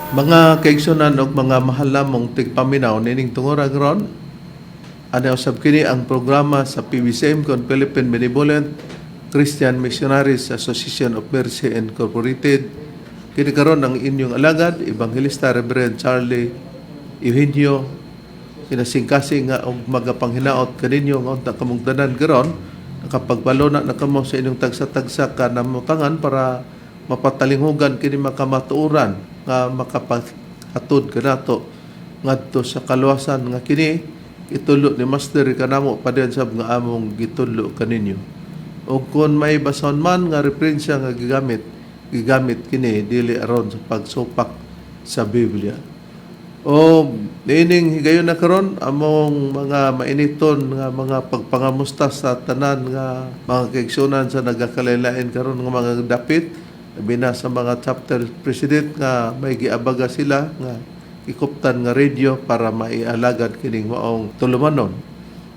Mga kaigsunan o mga mahal namong tigpaminaw nining tungurag ron, ano usab kini ang programa sa PBCM kon Philippine Benevolent Christian Missionaries Association of Mercy Incorporated. Kini karon ang inyong alagad, Evangelista Reverend Charlie Eugenio, kinasingkasing nga og magapanghinaot kaninyo nga unta kamong tanan karon, nakapagbalona na kamo sa inyong tagsa-tagsa ka namutangan para mapatalinghugan kini makamatuoran nga makapaghatod kanato ngadto sa kaluwasan nga kini itulo ni Master kanamo padayong sab nga among gitulo kaninyo. O kung may bason man nga referensya nga gigamit kini dili aron sa pagsupak sa Biblia. O niining higayon na karon among mga mainiton nga mga pagpangamusta sa tanan nga mga kaigsunan sa nagakalain karon nga mga dapit, bina sa mga chapter president nga may giabaga sila nga ikuptan nga radio para maialagad kining maong tulumanon.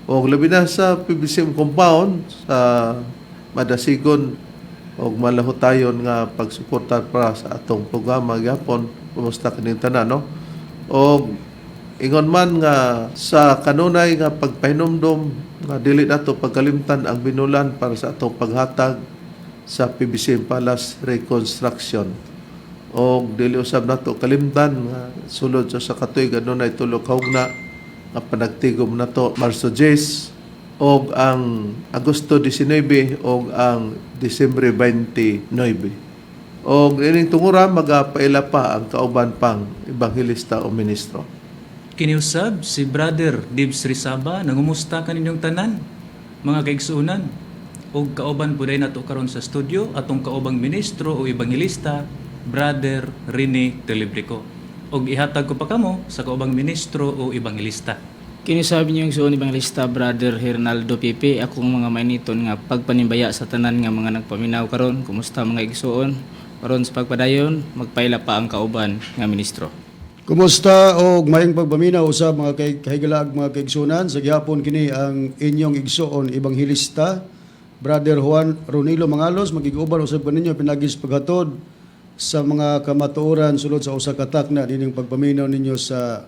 O labi na sa PBCM compound sa madasigon og malahutayon nga pagsuporta para sa atong programa gyapon. Kumusta kining tanan, no? O ingon man nga sa kanunay nga pagpahinumdom nga dili nato pagkalimtan ang binulan para sa atong paghatag sa PBCM Palace Reconstruction. O dili usab nato kalimtan nga sulod sa katuig kanunay tulo ka hugna nga panagtigom nato Marso 10 og ang Agosto 19 og ang Disyembre 29. O ining tungura magapaila pa ang kauban pang ebanghelista o ministro. Kiniusab si Brother Dibs Rizaba, nangumusta kaninyong tanan, mga kaigsuunan. O kauban po dahil nato karon sa studio, atong kaubang ministro o ebanghelista, Brother Rene Telebrico. O ihatag ko pa kamo sa kaubang ministro o ebanghelista. Kinisabi niyo yung suon ebanghelista Brother Hernaldo Pipi, akong mga mainiton nga pagpanimbaya sa tanan nga mga nagpaminaw karon. Kumusta mga igsuon? Karon sa pagpadayon, magpaila pa ang kauban nga ministro. Kumusta o mayong pagpaminaw usab mga kahigalaag mga kaigsunan, sa gihapon kini ang inyong igsuon ebanghelista Brother Juan Ronilo Mangalos, magiguban usab kaninyo pinagis paghatod sa mga kamatuoran sulod sa usa ka takna dining pagpaminaw ninyo sa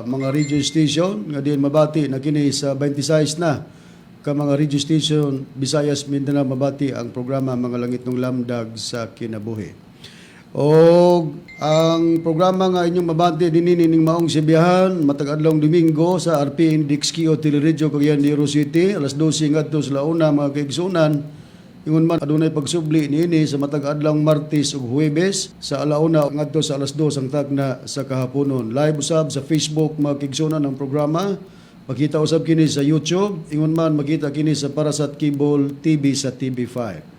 mga radio station nga diin mabati na kini sa 26 na ka mga radio station Visayas, Mindanao mabati ang programa Mga Langit ng Lamdag sa kinabuhi. O ang programa nga inyong mabati dinining maong sibiyahan matag adlong Domingo sa RPN Dixkio Teleradyo Cagayan de Oro City alas 12 ngadto sa launa mga kaigsunan. Ingon man adunay pagsubli niini sa matag adlong Martes ug Huwebes sa alauna ngadto sa alas 2 ang tagna sa kahaponon. Live usab sa Facebook mga kaigsunan ang programa. Makita usab kini sa YouTube. Ingon man makita kini sa Parasat Cable TV sa TV5.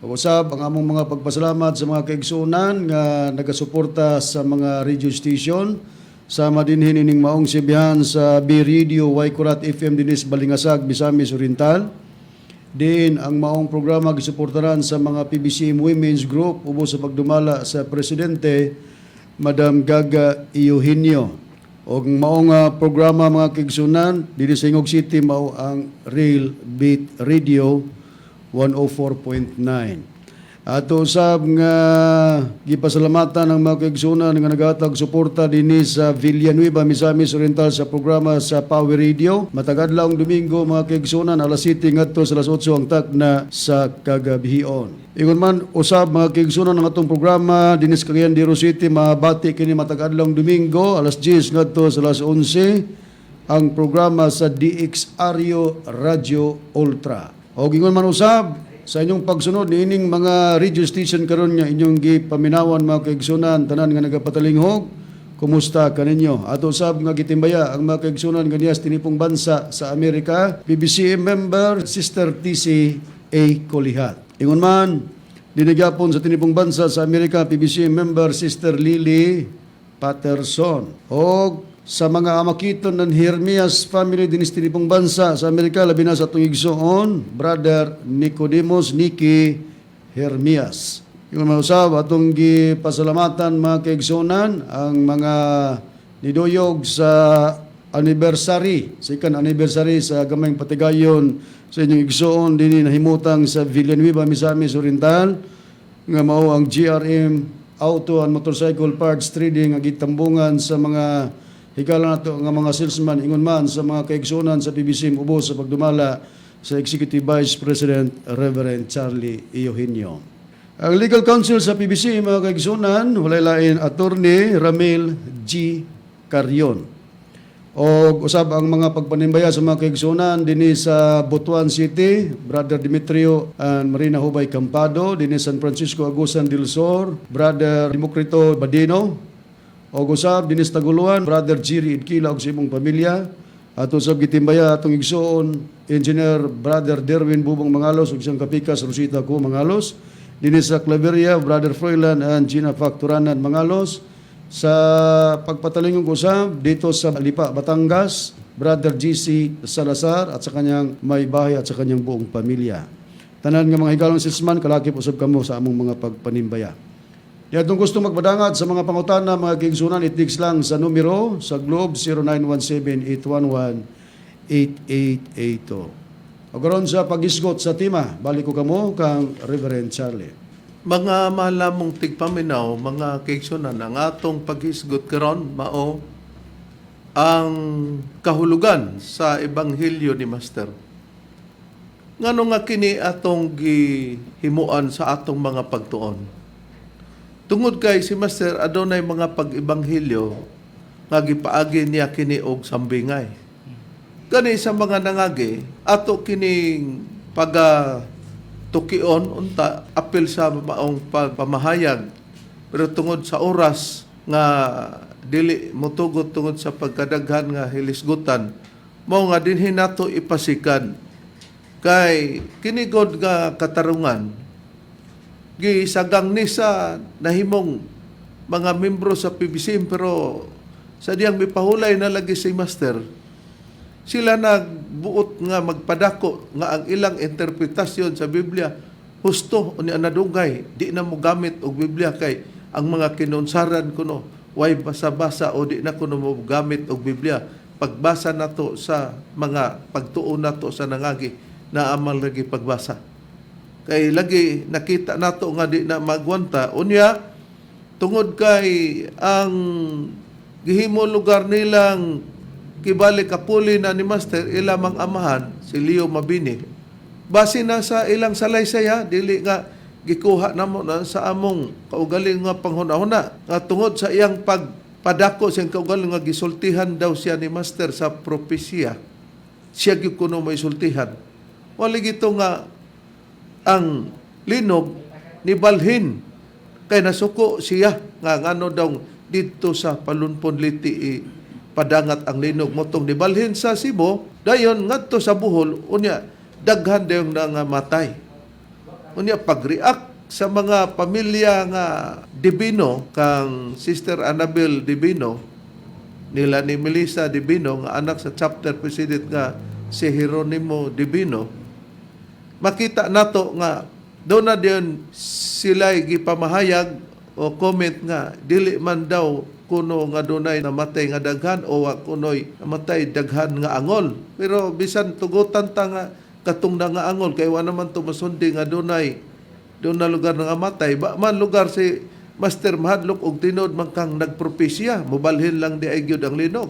Pag-usab ang among mga pagpasalamat sa mga kaigsunan nga nagasuporta sa mga radio station sama dinhin ining maong sibihan sa B Radio Y Kurat FM dinis Balingasag, Misamis Oriental. Din ang maong programa gisuportaran sa mga PBCM Women's Group ubos sa pagdumala sa presidente Madam Gaga Eugenio. O maong programa mga kaigsunan dili sa Ingog City mao ang Real Beat Radio 104.9. Ato usab nga gipasalamatan ang mga kaigsunan nga naghatag suporta dinhi sa Villanueva, Misamis Oriental sa programa sa Power Radio. Matag adlawng Domingo mga kaigsunan alas 7 ngadto sa alas 8 ang takna sa kagabihion. Ingon man usab mga kaigsunan ang atong programa dinhi sa Cagayan de Oro City mabati kini matag adlawng Domingo alas 10 ngadto sa alas 11 ang programa sa DX Ario Radio Ultra. O gingon man usab sa inyong pagsunod niining mga radio station karon nga inyong gipaminawan mga kaigsunan tanan nga nagapatalinghog, kumusta kaninyo? Ato usab nga gitimbaya ang mga kaigsunan ganiyas tinipong bansa sa Amerika, PBCM member Sister TC A. Kolihat. Ingon man dinigyapon sa tinipong bansa sa Amerika, PBCM member Sister Lily Patterson. O sa mga amakiton ng Hermias family din tinipong bansa sa Amerika, labi na sa itong igsoon, Brother Nicodemus Nicky Hermias. Yung mausab, atong gipasalamatan mga kaigsonan, ang mga niduyog sa anniversary, second anniversary sa Gamayng Patigayon sa inyong igsoon, din nahimutang sa Villanueva, Misamis Oriental, nga mao ang GRM auto and motorcycle parts trading nga gitambungan sa mga higala nato nga mga salesman ingon man sa mga kaigsuonan sa PBCM ubos sa pagdumala sa Executive Vice President Reverend Charlie Eugenio. Ang legal counsel sa PBCM mga kaigsuonan walay lain Attorney Ramil G. Carion. O usab ang mga pagpanimbaya sa mga kaigsuonan dinhi sa Butuan City, Brother Demetrio and Marina Hubay Campado, dinhi San Francisco Agusan del Sur, Brother Democrito Badino, o usab dinhi sa Taguluan, Brother Jiri Idkila ug sa imong pamilya, at usab gitimbaya atong igsuon Engineer Brother Derwin Bubong Mangalos ug siyang kapikas Rosita Ko Mangalos, dinhi sa Claveria, Brother Froilan and Gina Facturanan Mangalos, sa pagpatalingong usab dito sa Lipa, Batangas, Brother GC Salazar at sa kanyang may bahay at sa kanyang buong pamilya. Tanan nga mga higalong salesman, kalakip usab kamo sa among mga pagpanimbaya. Kaya itong gusto magpadangat sa mga pangutana, mga kaigsuonan, it-text lang sa numero sa Globe 0917-811-8882. Agaron sa pag-isgot sa tema, balik ko kamo kang Reverend Charlie. Mga malamong tigpaminaw, mga kaigsuonan, ang atong paghisgot karon mao ang kahulugan sa ebanghelyo ni Master. Ngano nga kini atong gihimuan sa atong mga pagtuon. Tungod kay si Master adunay mga pag-ebanghelyo nga gipaagi niya kini og sambingay. Kani sa mga nangagi ato kining tukion unta apil sa maong pamahayag, pero tungod sa oras nga dili motugot tungod sa pagkadaghan nga hilisgutan mao nga dinhi nato ipasikan kay kini god nga katarungan gisagang ni sa nahimong mga membro sa PBCM, pero sa diyang mipahulay na lagi si Master, sila nagbuot nga magpadako nga ang ilang interpretasyon sa Biblia husto ni anadungay di na mo gamit og Biblia kay ang mga kinunsaran kuno way basa-basa o di na kuno mo gamit og Biblia. Pagbasa nato sa mga pagtuon nato sa nangagi na amal lagi pagbasa. Kay lagi nakita nato nga di na magwanta unya tungod kay ang gihimo lugar nilang kibali kapuli na ni Master ilamang amahan si Leo Mabini. Base na sa ilang salaysaya dili nga gikuha namo na sa among kaugaling nga panghuna-huna nga tungod sa iyang pagpadako siyang kaugaling nga gisultihan daw siya ni Master sa propesya. Siya gyud kuno may sultihan. Wali gito nga ang linog ni balhin kay nasuko siya nga ngano daw dito sa Palunpon Liti padangat ang linog motong nibalhin sa Cebu dayon ngadto sa Bohol unya daghan dayong nangamatay. Unya pag-react sa mga pamilya nga Divino kang Sister Annabel Divino nila ni Melissa Divino nga anak sa chapter president nga si Jeronimo Divino, makita nato nga doon na diyon sila gipamahayag o comment nga dili man daw kuno nga dunay namatay nga daghan o kunoy namatay daghan nga angol, pero bisan tugutan ta nga katong nga angol kay wa naman to masundi nga dunay na lugar nga matay ba man lugar si Master mahadlok og tinod man kang nagpropesya mobalhin lang di ay gyud ang linog.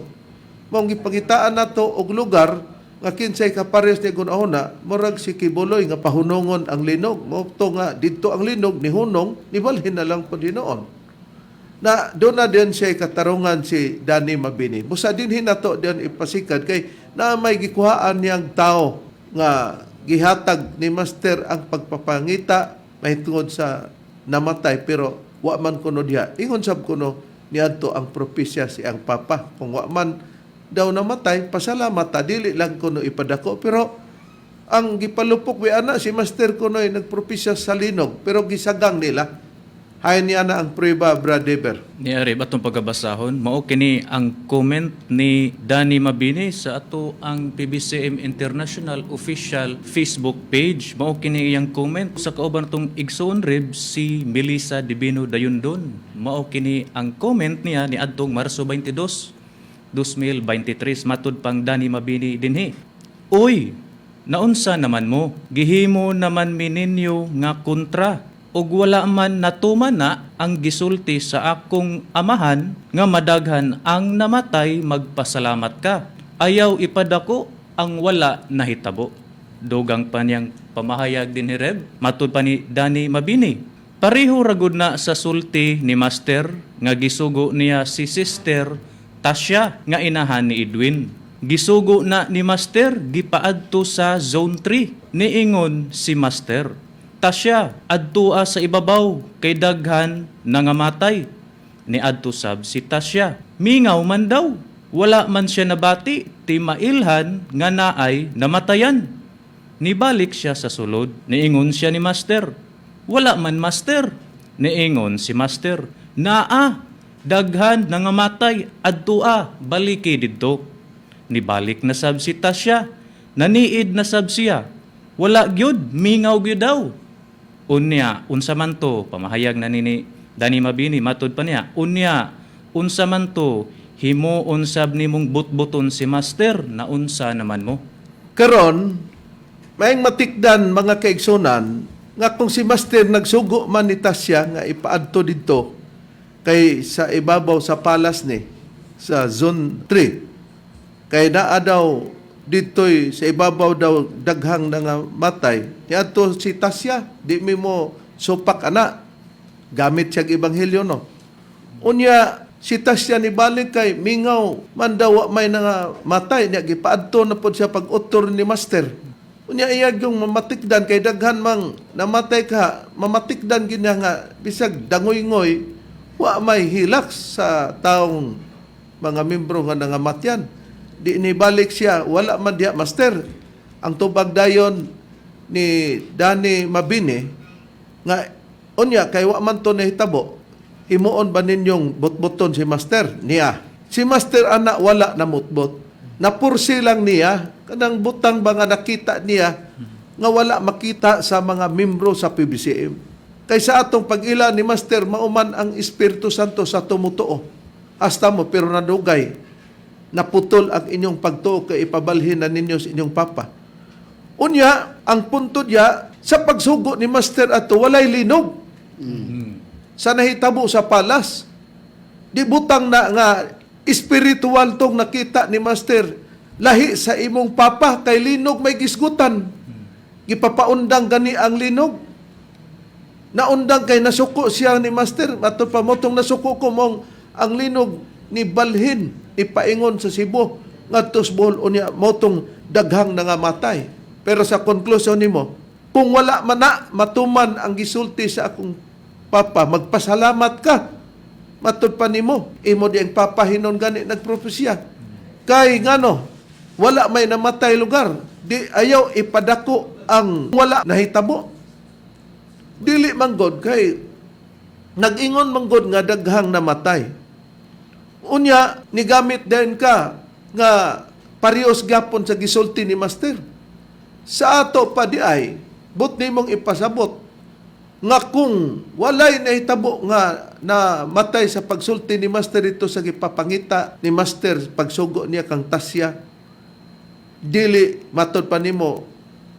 Mao gipangitaan nato og lugar nga kinsay kapares ni gunahuna murag si Kibuloy nga pahunongon ang linog mo to nga didto ang linog ni hunong nibalhin na lang po dinoon. Na doon na din siya katarungan si Danny Mabini. Busa din hinato din ipasikat kay na may gikuhaan niyang tao nga gihatag ni Master ang pagpapangita may tungod sa namatay pero wa man kuno diha. Ingon sab kuno niadto ang propesya si ang Papa. Kung wa man daw namatay, pasalamat ta dili lang kuno ipadako pero ang gipalupok wi ana si Master kuno ay nagpropesya sa linog pero gisagang nila. Hayon niya na ang prueba, Brad Deber. Niari batong pagkabasahon, mao kini ang comment ni Danny Mabini sa ato ang PBCM International official Facebook page. Mao kini iyang comment sa kauban tong igsoon rib si Melissa Divino Dayundon. Mao kini ang comment niya ni adtong Marso 22, 2023 matud pang Danny Mabini dinhi. Uy, naunsa naman mo? Gihimo naman mi ninyo nga kontra ug wala man natuman na ang gisulti sa akong amahan nga madaghan ang namatay magpasalamat ka. Ayaw ipadako ang wala nahitabo. Dugang pa niyang pamahayag din ni Reb, matud pa ni Danny Mabini. Pareho ragud na sa sulti ni Master nga gisugo niya si Sister Tasha nga inahan ni Edwin. Gisugo na ni Master gipaadto sa Zone 3 niingon si Master. Tasya adtua sa ibabaw kay daghan nangamatay. Ni adto sab si Tasya. Mingaw man daw. Wala man siya nabati, ti mailhan nga naay namatayan. Nibalik siya sa sulod. Niingon siya ni Master. Wala man Master. Niingon si Master. Naa, daghan nangamatay, adtua, baliki didto. Nibalik na sab si Tasya. Naniid na sab siya. Wala gyud, mingaw gyud daw. Unya, unsa man to, pamahayag na ni Danny Mabini, matud pa niya, unya, unsa man to, himo unsab nimong butbuton si Master, na unsa naman mo. Karon, maayong matikdan mga kaigsunan, nga kung si Master nagsugo man ni Tasya nga ipaadto didto kay sa ibabaw sa palas ni, sa Zone 3, kay naa daw dito'y sa ibabaw daw daghang nga matay. Niadto si Tasya, di mi mo supak ana. Gamit siyang ebanghelyo no. Unya si Tasya ni balik kay mingaw man daw may nga matay niya gipaadto na pod siya pag-utor ni Master. Unya iyag yung mamatikdan kay daghan mang namatay ka, mamatikdan gid nga bisag dangoy-ngoy wa may hilaks sa taong mga membro nga nangamatyan. Di nibalik siya, wala man diya Master. Ang tubag dayon ni Danny Mabini nga unya kay wa man to nahitabo, himuon ba ninyong butbuton si Master niya? Si Master ana wala na mutbot. Napursi lang niya kanang butang ba nga nakita niya nga wala makita sa mga membro sa PBCM. Kay sa atong pag-ila ni Master mauman ang Espiritu Santo sa tumutuo. Hasta mo pero nadugay naputol ang inyong pagtuo kay ipabalhin na ninyo sa inyong papa. Unya, ang punto niya, sa pagsugo ni Master ato, walay linog. Sa nahitabo sa palas. Di butang na nga espiritual tong nakita ni Master. Lahi sa imong papa, kay linog may gisgutan. Gipapaundang gani ang linog. Naundang kay nasuko siya ni Master. Ato pa motong nasuko ko mong ang linog ni balhin ipaingon sa Cebu ngadto sa Bohol unya motong daghang nangamatay. Pero sa conclusion nimo, kung wala man na matuman ang gisulti sa akong papa, magpasalamat ka. Matud pa nimo, imo di ang papa hinon gani nagpropesya. Kay ngano, wala may namatay lugar, di ayaw ipadako ang wala nahitabo. Dili manggod kay nag-ingon manggod nga daghang namatay. Unya, nigamit din ka nga parehos gapon sa gisulti ni Master. Sa ato pa di ay, but nimong ipasabot nga kung walay nahitabo nga na matay sa pagsulti ni Master ito sa gipapangita ni Master pagsugo niya kang Tasya, dili matod pa nimo,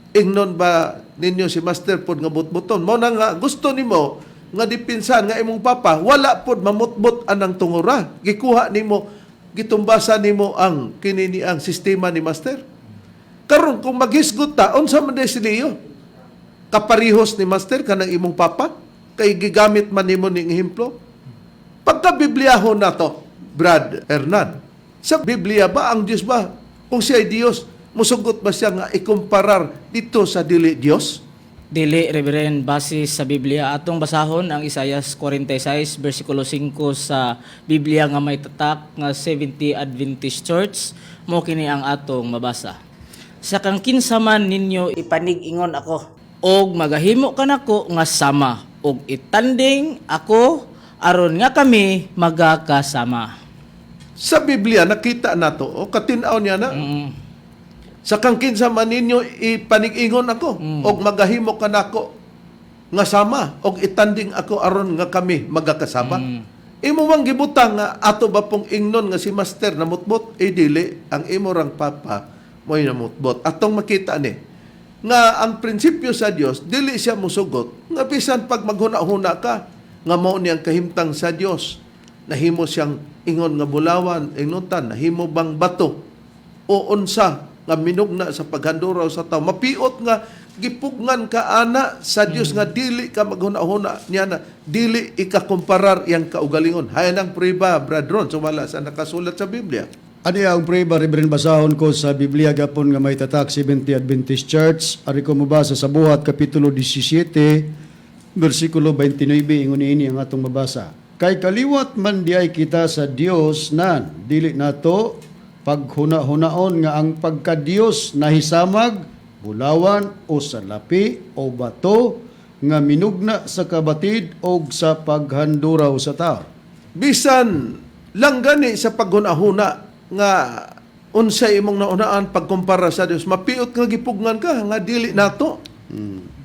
ingnon ba ninyo si Master pod nga butbuton? Mo na nga gusto nimo nga dipinsan nga imong papa wala pod mamutbot anang tungura, gikuha nimo gitumbasan nimo ang kini ang sistema ni Master. Karon kung maghisgot ta unsa man day siliyo kaparihos ni Master kanang imong papa kay gigamit man nimo ning ehemplo. Pagka Bibliahon nato, Brad Hernan, sa Biblia ba ang Dios ba kung siya ay Dios musugot ba siya nga ikumparar dito sa dili Dios? Dili, Reverend, base sa Biblia. Atong basahon ang Isaias 46, versikulo 5 sa Biblia nga may tatak nga 70 Adventist Church. Mo kini ang atong mabasa. Sa kang kinsaman ninyo ipanig-ingon ako, og magahimo ka nako nga sama, og itanding ako, aron nga kami magakasama. Sa Biblia nakita nato o katinaw niya na. Sa kang kinsa man ninyo ipanig-ingon ako og magahimo ka nako nga sama og itanding ako aron nga kami magakasama. Imo mang gibutang nga ato ba pong ingnon nga si Master namutbot dili ang imo rang papa mo'y namutbot. Atong makita ni nga ang prinsipyo sa Dios dili siya musugot nga bisan pag maghuna-huna ka nga mao ni ang kahimtang sa Dios, nahimo siyang ingon nga bulawan, ingnutan, nahimo bang bato o unsa nga minugna sa paghanduraw sa tao, mapiot nga gipugngan ka ana sa Dios nga dili ka maghuna-huna niya na dili ikakumparar yang kaugalingon. Hayan ang prueba, Brad Ron, sumala sa nakasulat sa Biblia. Ano ang prueba, Reverend, basahon ko sa Biblia gapon nga may tatak 70 Adventist Church. Ari ko mabasa sa Buhat, Kapitulo 17, versikulo 29, ingon ini ang atong mabasa. Kay kaliwat man diay kita sa Dios nan, dili nato paghuna-hunaon nga ang pagka-Dios nahisamag, bulawan o salapi o bato nga minugna sa kabatid o sa paghanduraw sa tao. Bisan lang gani sa paghuna-huna nga unsay imong naunaan pagkumpara sa Dios, mapiot nga gipugngan ka nga dili nato.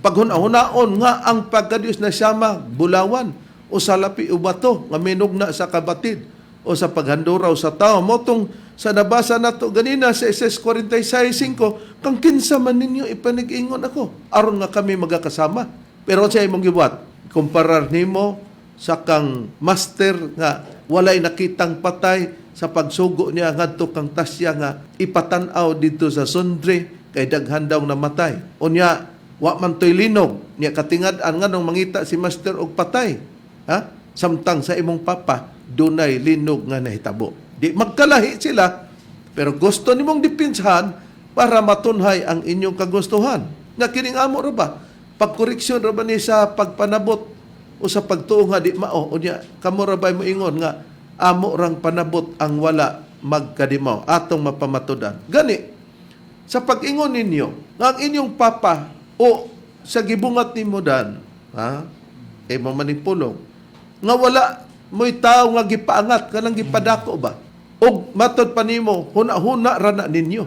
Paghuna-hunaon nga ang pagka-Dios na sama bulawan o salapi o bato nga minugna sa kabatid o sa paghanduraw sa tao. Motong sa nabasa nato ganina sa SS 46:5, kang kinsa man ninyo ipanig-ingon ako aron nga kami magakasama. Pero sa imong gibuhat, kumparar nimo sa kang master nga walay nakitang patay sa pagsugo niya ngadto kang tasya nga ipatan-aw dito sa sundre kay daghan daw namatay. Unya wa man toy linog niya katingad-an nganong mangita si master og patay. Ha? Samtang sa imong papa dunay linog nga nahitabo. Di magkalahi sila pero gusto nimong dipinsahan para matunhay ang inyong kagustuhan. Nga kining amo ra ba? Pagkoreksyon ra ba ni sa pagpanabot o sa pagtuo nga di mao unya kamo ra ba mo ingon nga amo rang panabot ang wala magkadimaw atong mapamatudan. Gani sa pag-ingon ninyo nga ang inyong papa o sa gibungat nimo dan, ha? Kay mo manipulong nga wala mo'y tao nga gipaangat kanang gipadako ba? Og matod pa nimo huna-huna ra na ninyo.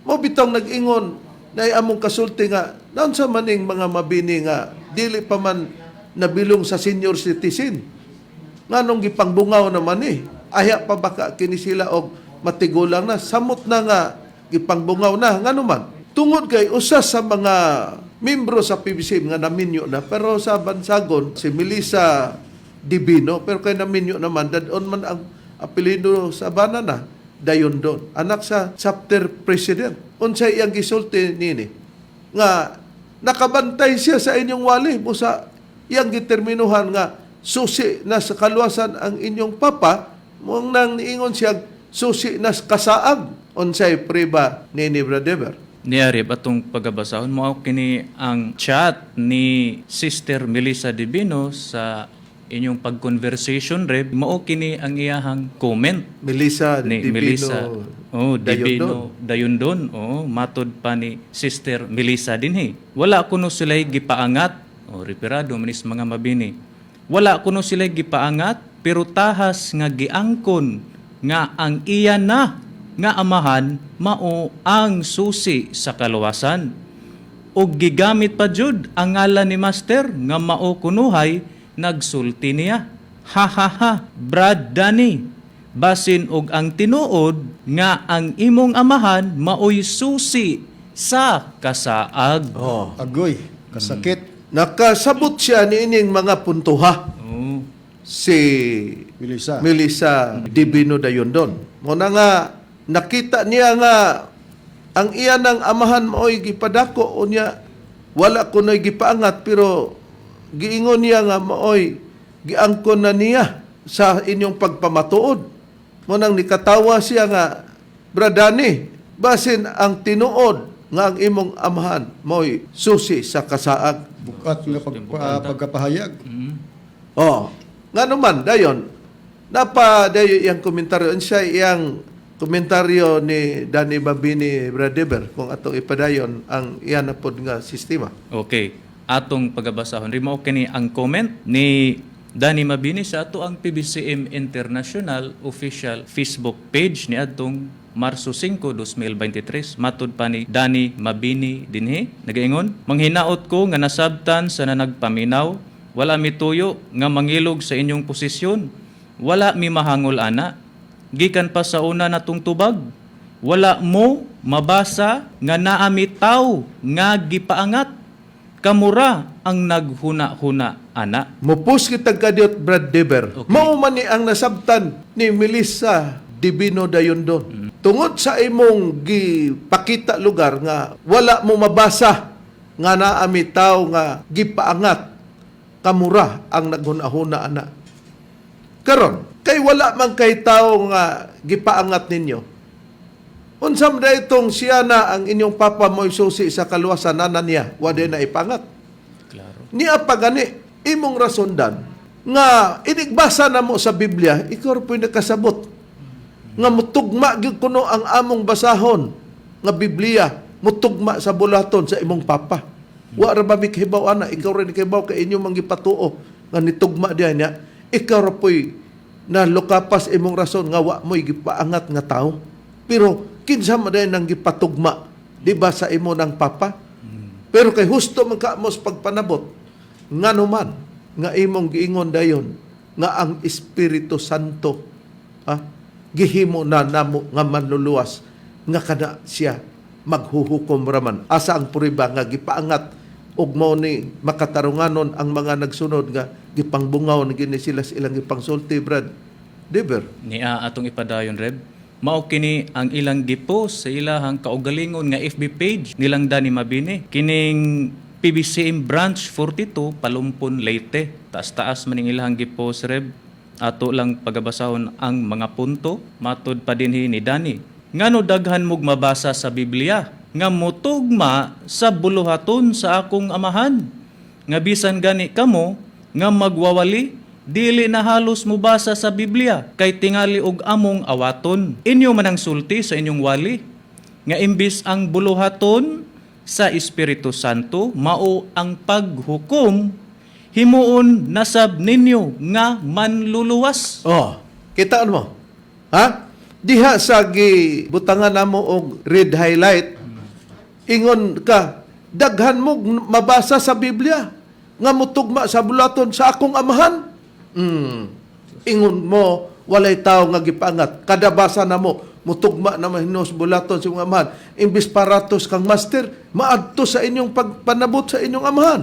Mo bitong nag-ingon na among kasulti nga naon sa maning mga mabini nga dili pa man nabilong sa senior citizen. Nganong gipangbungaw naman Aya pa baka kini sila og matigulang na samot na nga gipangbungaw na ngano man. Tungod kay usa sa mga membro sa PBCM nga naminyo na pero sa bansagon si Melissa Divino pero kay naminyo naman dadon man ang apelyido sa banana dayon don. Anak sa chapter president. Unsay iyang gisulti nini nga nakabantay siya sa inyong wali mo sa iyang giterminuhan nga susi na sa kaluwasan ang inyong papa mong nang niingon siya susi na kasaag. Unsay prueba nini Bradever? Niyari atong pagabasahon mo kini ang chat ni Sister Melissa Divino sa inyong pag-conversation reb mao kini ang iyahang comment Melissa ni Divino. Melissa Divino Dayondon. Dayondon matod pa ni Sister Melissa dinhi wala kuno sila'y gipaangat reperado manis mga mabini wala kuno sila'y gipaangat pero tahas nga giangkon nga ang iya na nga amahan mao ang susi sa kaluwasan ug gigamit pa jud ang ngalan ni Master nga mao kunuhay nagsulti niya ha Brad Danny basin og ang tinuod nga ang imong amahan maoy susi sa kasaag. Agoy, kasakit. Nakasabot siya niining mga puntuha si Melissa Divino Dayondon. Muna nga nakita niya nga ang iya ng amahan maoy gipadako unya wala kunoy gipaangat pero giingon niya nga maoy giangkon na niya sa inyong pagpamatuod. Munang nikatawa siya nga Bradani basin ang tinuod nga ang imong amahan maoy susi sa kasaag. Bukat nga pagkapahayag. Nga naman dayon dayo iyang komentaryo siya iyang komentaryo ni Danny Mabini Bradever kung atong ipadayon ang iyan na pod nga sistema. Okay. Atong pagabasahon rin mo kini ang comment ni Danny Mabini sa ato ang PBCM International official Facebook page ni atong Marso 5, 2023. Matod pa ni Danny Mabini dinhi nagaingon manghinaot ko nga nasabtan sa nanagpaminaw wala mituyo nga mangilog sa inyong posisyon wala mi mahangol ana gikan pa sa una natong tubag wala mo mabasa nga naami taw nga gipaangat kamura ang naghuna-huna ana. Mupus kitag kadiot Brad Deber. Okay. Mao man ni ang nasabtan ni Melissa Divino Dayondon. Tungod sa imong gipakita lugar nga wala mo mabasa nga naami tawo nga gipaangat kamura ang naghuna-huna ana. Karon, kay wala man kay tawo nga gipaangat ninyo. Unsam na itong siya na ang inyong papa mo isusi sa kaluwasan na niya, wala na ipangat. Klaro. Niya pa gani, imong rasondan, nga inigbasa na mo sa Biblia, ikaw po'y nakasabot. Nga mutugma gyud kuno ang among basahon, nga Biblia, mutugma sa bulaton sa imong papa. Wa ra ba mikibaw ana, ikaw rin kibaw kay inyong manggipatuo, nga nitugma diyan niya, ikaw ra po'y nalukapas imong rason nga wa mo'y gipaangat nga tao. Pero kinsa man din nang gipatugma, di ba sa imo ng papa? Pero kay husto man ka mo sa pagpanabot, nga naman, nga imong giingon dayon, nga ang Espiritu Santo, gihimo na namo nga manluluwas, nga kada siya maghuhukom raman. Asa ang puriba nga gipaangat, ug mao ni makatarunganon ang mga nagsunod nga gipangbungaw na gini sila sa ilang gipangsulti, Brad Deber. Niya atong ipadayon, Reb. Mao kini ang ilang gipost sa ilahang kaugalingon nga FB page nilang Danny Mabini. Kining PBCM Branch 42, Palumpon, Leyte. Taas-taas man ning ilahang gipost, Reb. Ato lang pagabasahon ang mga punto. Matod pa dinhi ni Danny. Ngano daghan mog mabasa sa Biblia nga mutugma sa buluhaton sa akong amahan. Nga bisan gani kamo nga magwawali, dili na halos mubasa sa Biblia, kay tingali og among awaton. Inyo man ang sulti sa inyong wali, nga imbis ang buluhaton sa Espiritu Santo, mao ang paghukom, himuon nasab ninyo nga manluluwas. Oh, kitaan mo. Ha? Diha sa gibutangan namo og red highlight, ingon ka, daghan mo mabasa sa Biblia, nga mutugma sa bulaton sa akong amahan. Ingon mo, walay tao nga gipangat. Kada basa na mo, mutugma na mahinos bulaton sa inyong amahan. Imbis paratos kang master, maadto sa inyong pagpanabot sa inyong amahan.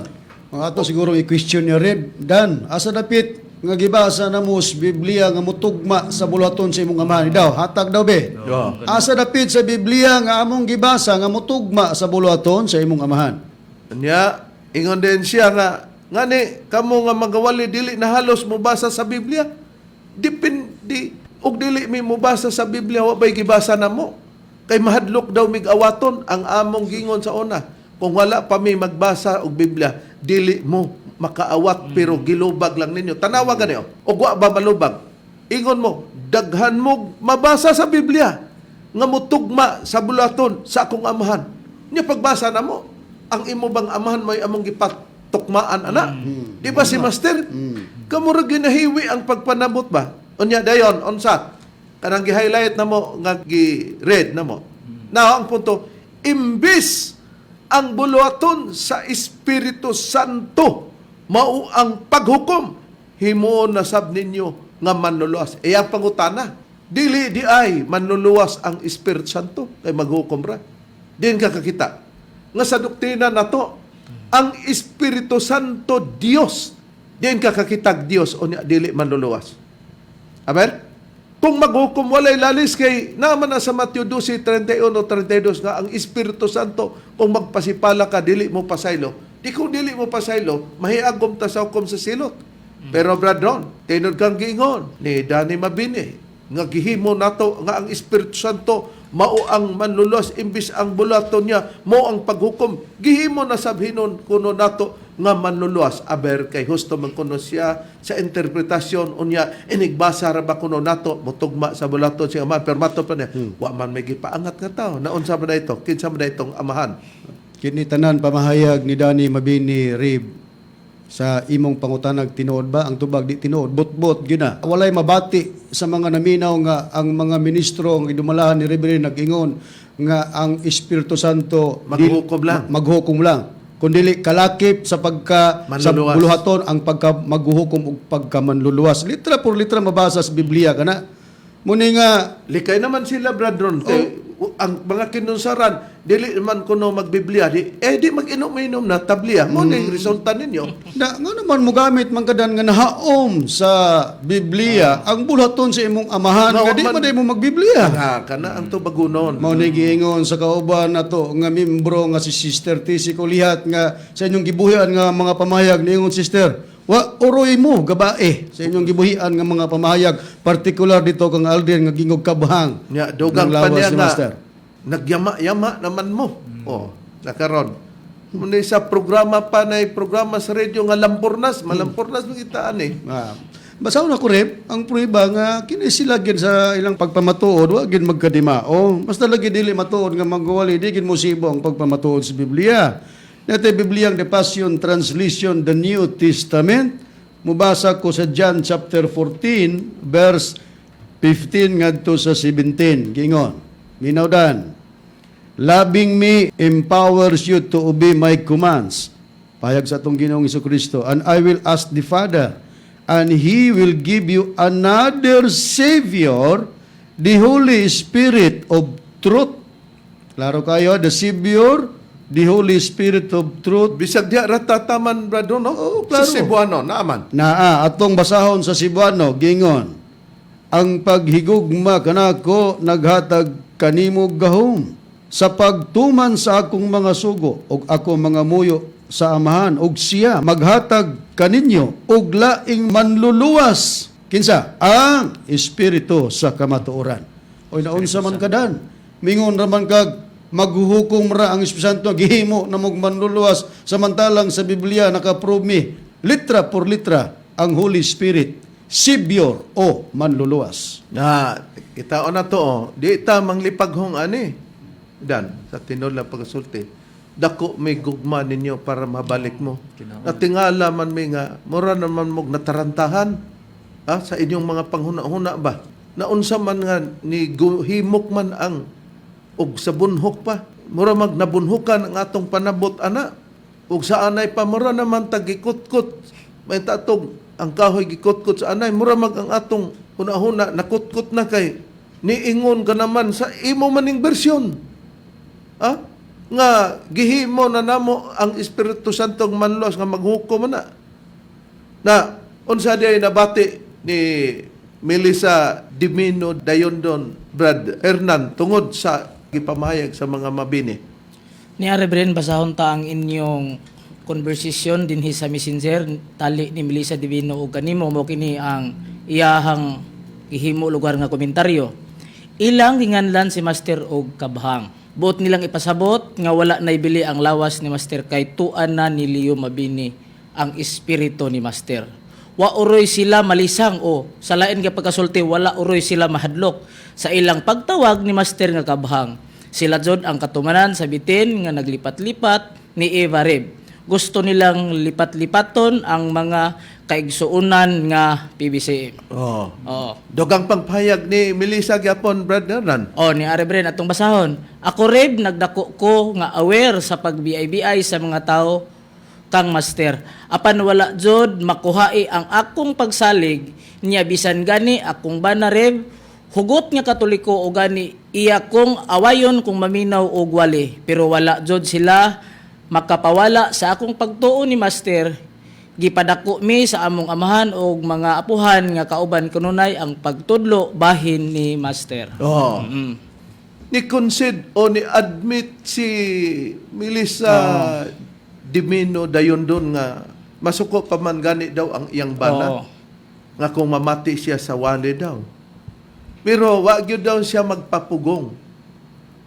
Ang ato siguro i-question niya Red, Dan, asa dapit nga gibasa na mo sa Biblia nga mutugma sa bulaton sa imong amahan daw, hatag daw be. Asa dapit sa Biblia nga among gibasa nga mutugma sa bulaton sa imong amahan. Nya, ingon din siya nga, ngani, kamo nga magawali, dili na halos mubasa sa Biblia. Dipindi, og dili mi mubasa sa Biblia, wabay gibasa na mo. Kay mahadlok daw mig awaton ang among gingon sa una. Kung wala pa mi magbasa og Biblia, dili mo makaawat pero gilubag lang ninyo. Tanawa ganiyo. Og wa ba malubag? Ingon mo, daghan mo mabasa sa Biblia nga mutugma sa bulaton sa akong amahan. Nya pagbasa na mo, ang imo bang amahan may among gipatukmaan ana? Di ba si Master? Kamo ra ginahiwi ang pagpanabot ba? Unya dayon unsa? Kanang gi-highlight na mo nga gi-red na mo. Now ang punto, imbis ang buluhaton sa Espiritu Santo mao ang paghukom, himuon na sab ninyo nga manluluwas. E ang pangutana, dili di ay manluluwas ang Espiritu Santo kay maghukom ra. Din ka kakita nga sa doktrina nato ang Espiritu Santo Dios. Din ka kakitag Dios o dili manluluwas. Amen? Kung maghukom walay lalis kay naman na sa Mateo 12:31 o 32 nga ang Espiritu Santo kung magpasipala ka dili mo pasaylo. Di kung dili mo pasaylo, mahiagom ta sa hukom sa silot. Pero bradron, tinod kang giingon ni Danny Mabini nga gihimo nato nga ang Espiritu Santo mao ang manlulos imbis ang bulaton niya mao ang paghukom. Gihimo na sabhinon kuno nato nga manluluwas. Aber kay husto man kuno siya sa interpretasyon unya inigbasa ra ba kuno nato mutugma sa bulaton siya amahan pero mato pa niya wa man may gipaangat nga tao naunsa man ito kinsa man itong amahan. Kini tanan pamahayag ni Danny Mabini Rib sa imong pangutanag tinuod ba ang tubag di tinuod bot-bot gina walay mabati sa mga naminaw nga ang mga ministro ang idumalahan ni Reverend nag-ingon nga ang Espiritu Santo Maghukom lang. maghukom lang kundi kalakip sa pagka sa Manluluwas. buluhaton ang pagka maghuhukom ug pagka manluluwas litra por litra mabasa sa Biblia kana muni nga Likay naman sila bradron kay ang mga kinunsaran, dili man kuno magbiblia, di mag-inom-inom na tablia. Mo na yung resulta ninyo. Nga naman mo gamit man kadan nga nahaom sa Biblia ang bulaton sa imong amahan No, nga di man- man mo magbiblia. Kana ang tubagunon. Mao ni giingon sa kauban nato nga membro nga si Sister Tisi Kulihat nga sa inyong gibuhian nga mga pamayag niingon Sister, wa uroy mo gabae sa inyong gibuhian nga mga pamahayag, partikular dito kang Alden nga gingog kabahang. Nya dugang ng pa lawas niya ni nga Master. nagyama-yama naman mo. Oh, nakaron. Muna sa programa pa na programa sa radio nga Lampurnas, Malampurnas mo kita ani. Basaw na ko rep, ang prueba nga kini sila gid sa ilang pagpamatuod, wa gid magkadimao. Basta lagi dili matuod nga magwali, di gid mosibo ang pagpamatuod sa Biblia. Nete Bibliang The Passion Translation, the New Testament. Mubasa ko sa John chapter 14, verse 15 ngadto sa 17. Gingon, minawdan, loving me empowers you to obey my commands. Payag sa atong Ginoong Jesucristo, and I will ask the Father, and He will give you another Savior, the Holy Spirit of truth. Klaro kayo, the Savior, the Holy Spirit of truth. Bisag diya ratataman brado no? Oo, klaro. Sa Cebuano naaman. Naa, atong basahon sa Cebuano, gingon, ang paghigugma kanako naghatag kanimo gahom sa pagtuman sa akong mga sugo og akong mga muyo sa amahan og siya maghatag kaninyo og laing manluluwas kinsa ang espiritu sa kamatuoran. Oy naunsa man kadan mingon ra man kag maghuhukom ra ang Espiritu Santo gihimo na mong manluluwas samantalang sa Biblia nakaprove mi litra por litra ang Holy Spirit Savior o manluluwas. Na kita na to di ta manglipaghong ani. Dan sa tinod lang pagsulti. Dako may gugma ninyo para mabalik mo. Natingala man may nga mura naman mog natarantahan sa inyong mga panghuna-huna ba. Naunsa man nga ni himok man ang og sa bunhok pa. Mura mag nabunhukan ang atong panabot ana. Ug sa anay pa mura naman tagikutkot. May tatog ang kahoy gikutkot sa anay mura mag ang atong huna-huna nakutkot na kay niingon ka naman sa imo maning bersyon. Nga gihimo na namo ang Espiritu Santo manlos nga maghukom na. Na unsa diay nabati ni Melissa Dimino Dayondon Brad Hernan tungod sa gipamayag sa mga mabini. Ni Arebren, basahon ta ang inyong conversation dinhi sa Messenger tali ni Melissa Divino ug kanimo mo kini ang iyahang gihimo lugar nga komentaryo. Ilang ginganlan si Master og kabhang. Buot nilang ipasabot nga wala naibili ang lawas ni Master kay tuan na ni Leo Mabini ang espiritu ni Master. Wa uroy sila malisang o sa lain nga pagkasulti wala uroy sila mahadlok sa ilang pagtawag ni Master nga kabhang. Sila jud ang katumanan sa bitin nga naglipat-lipat ni Eva Reb. Gusto nilang lipat-lipaton ang mga kaigsuunan nga PBC. Oh. Oo. Dogang pangpayag ni Melissa gyapon Brad Hernan. O, ni Arebren, atong basahon. Ako Reb, nagdako ko nga aware sa pag-BI-BI sa mga tao kang Master. Apan wala jud makuhai ang akong pagsalig niya bisan gani akong bana Reb, hugot nga katoliko o gani iya kong awayon kung maminaw og wali. Pero wala jud sila makapawala sa akong pagtuo ni Master. Gipadako mi sa among amahan og mga apuhan nga kauban kanunay ang pagtudlo bahin ni Master. Oh. Ni concede o ni admit si Melissa Dimino Dayondon nga masuko pa man gani daw ang iyang bana. Oo. Nga kung mamati siya sa wali daw. Pero wa gyud daw siya magpapugong.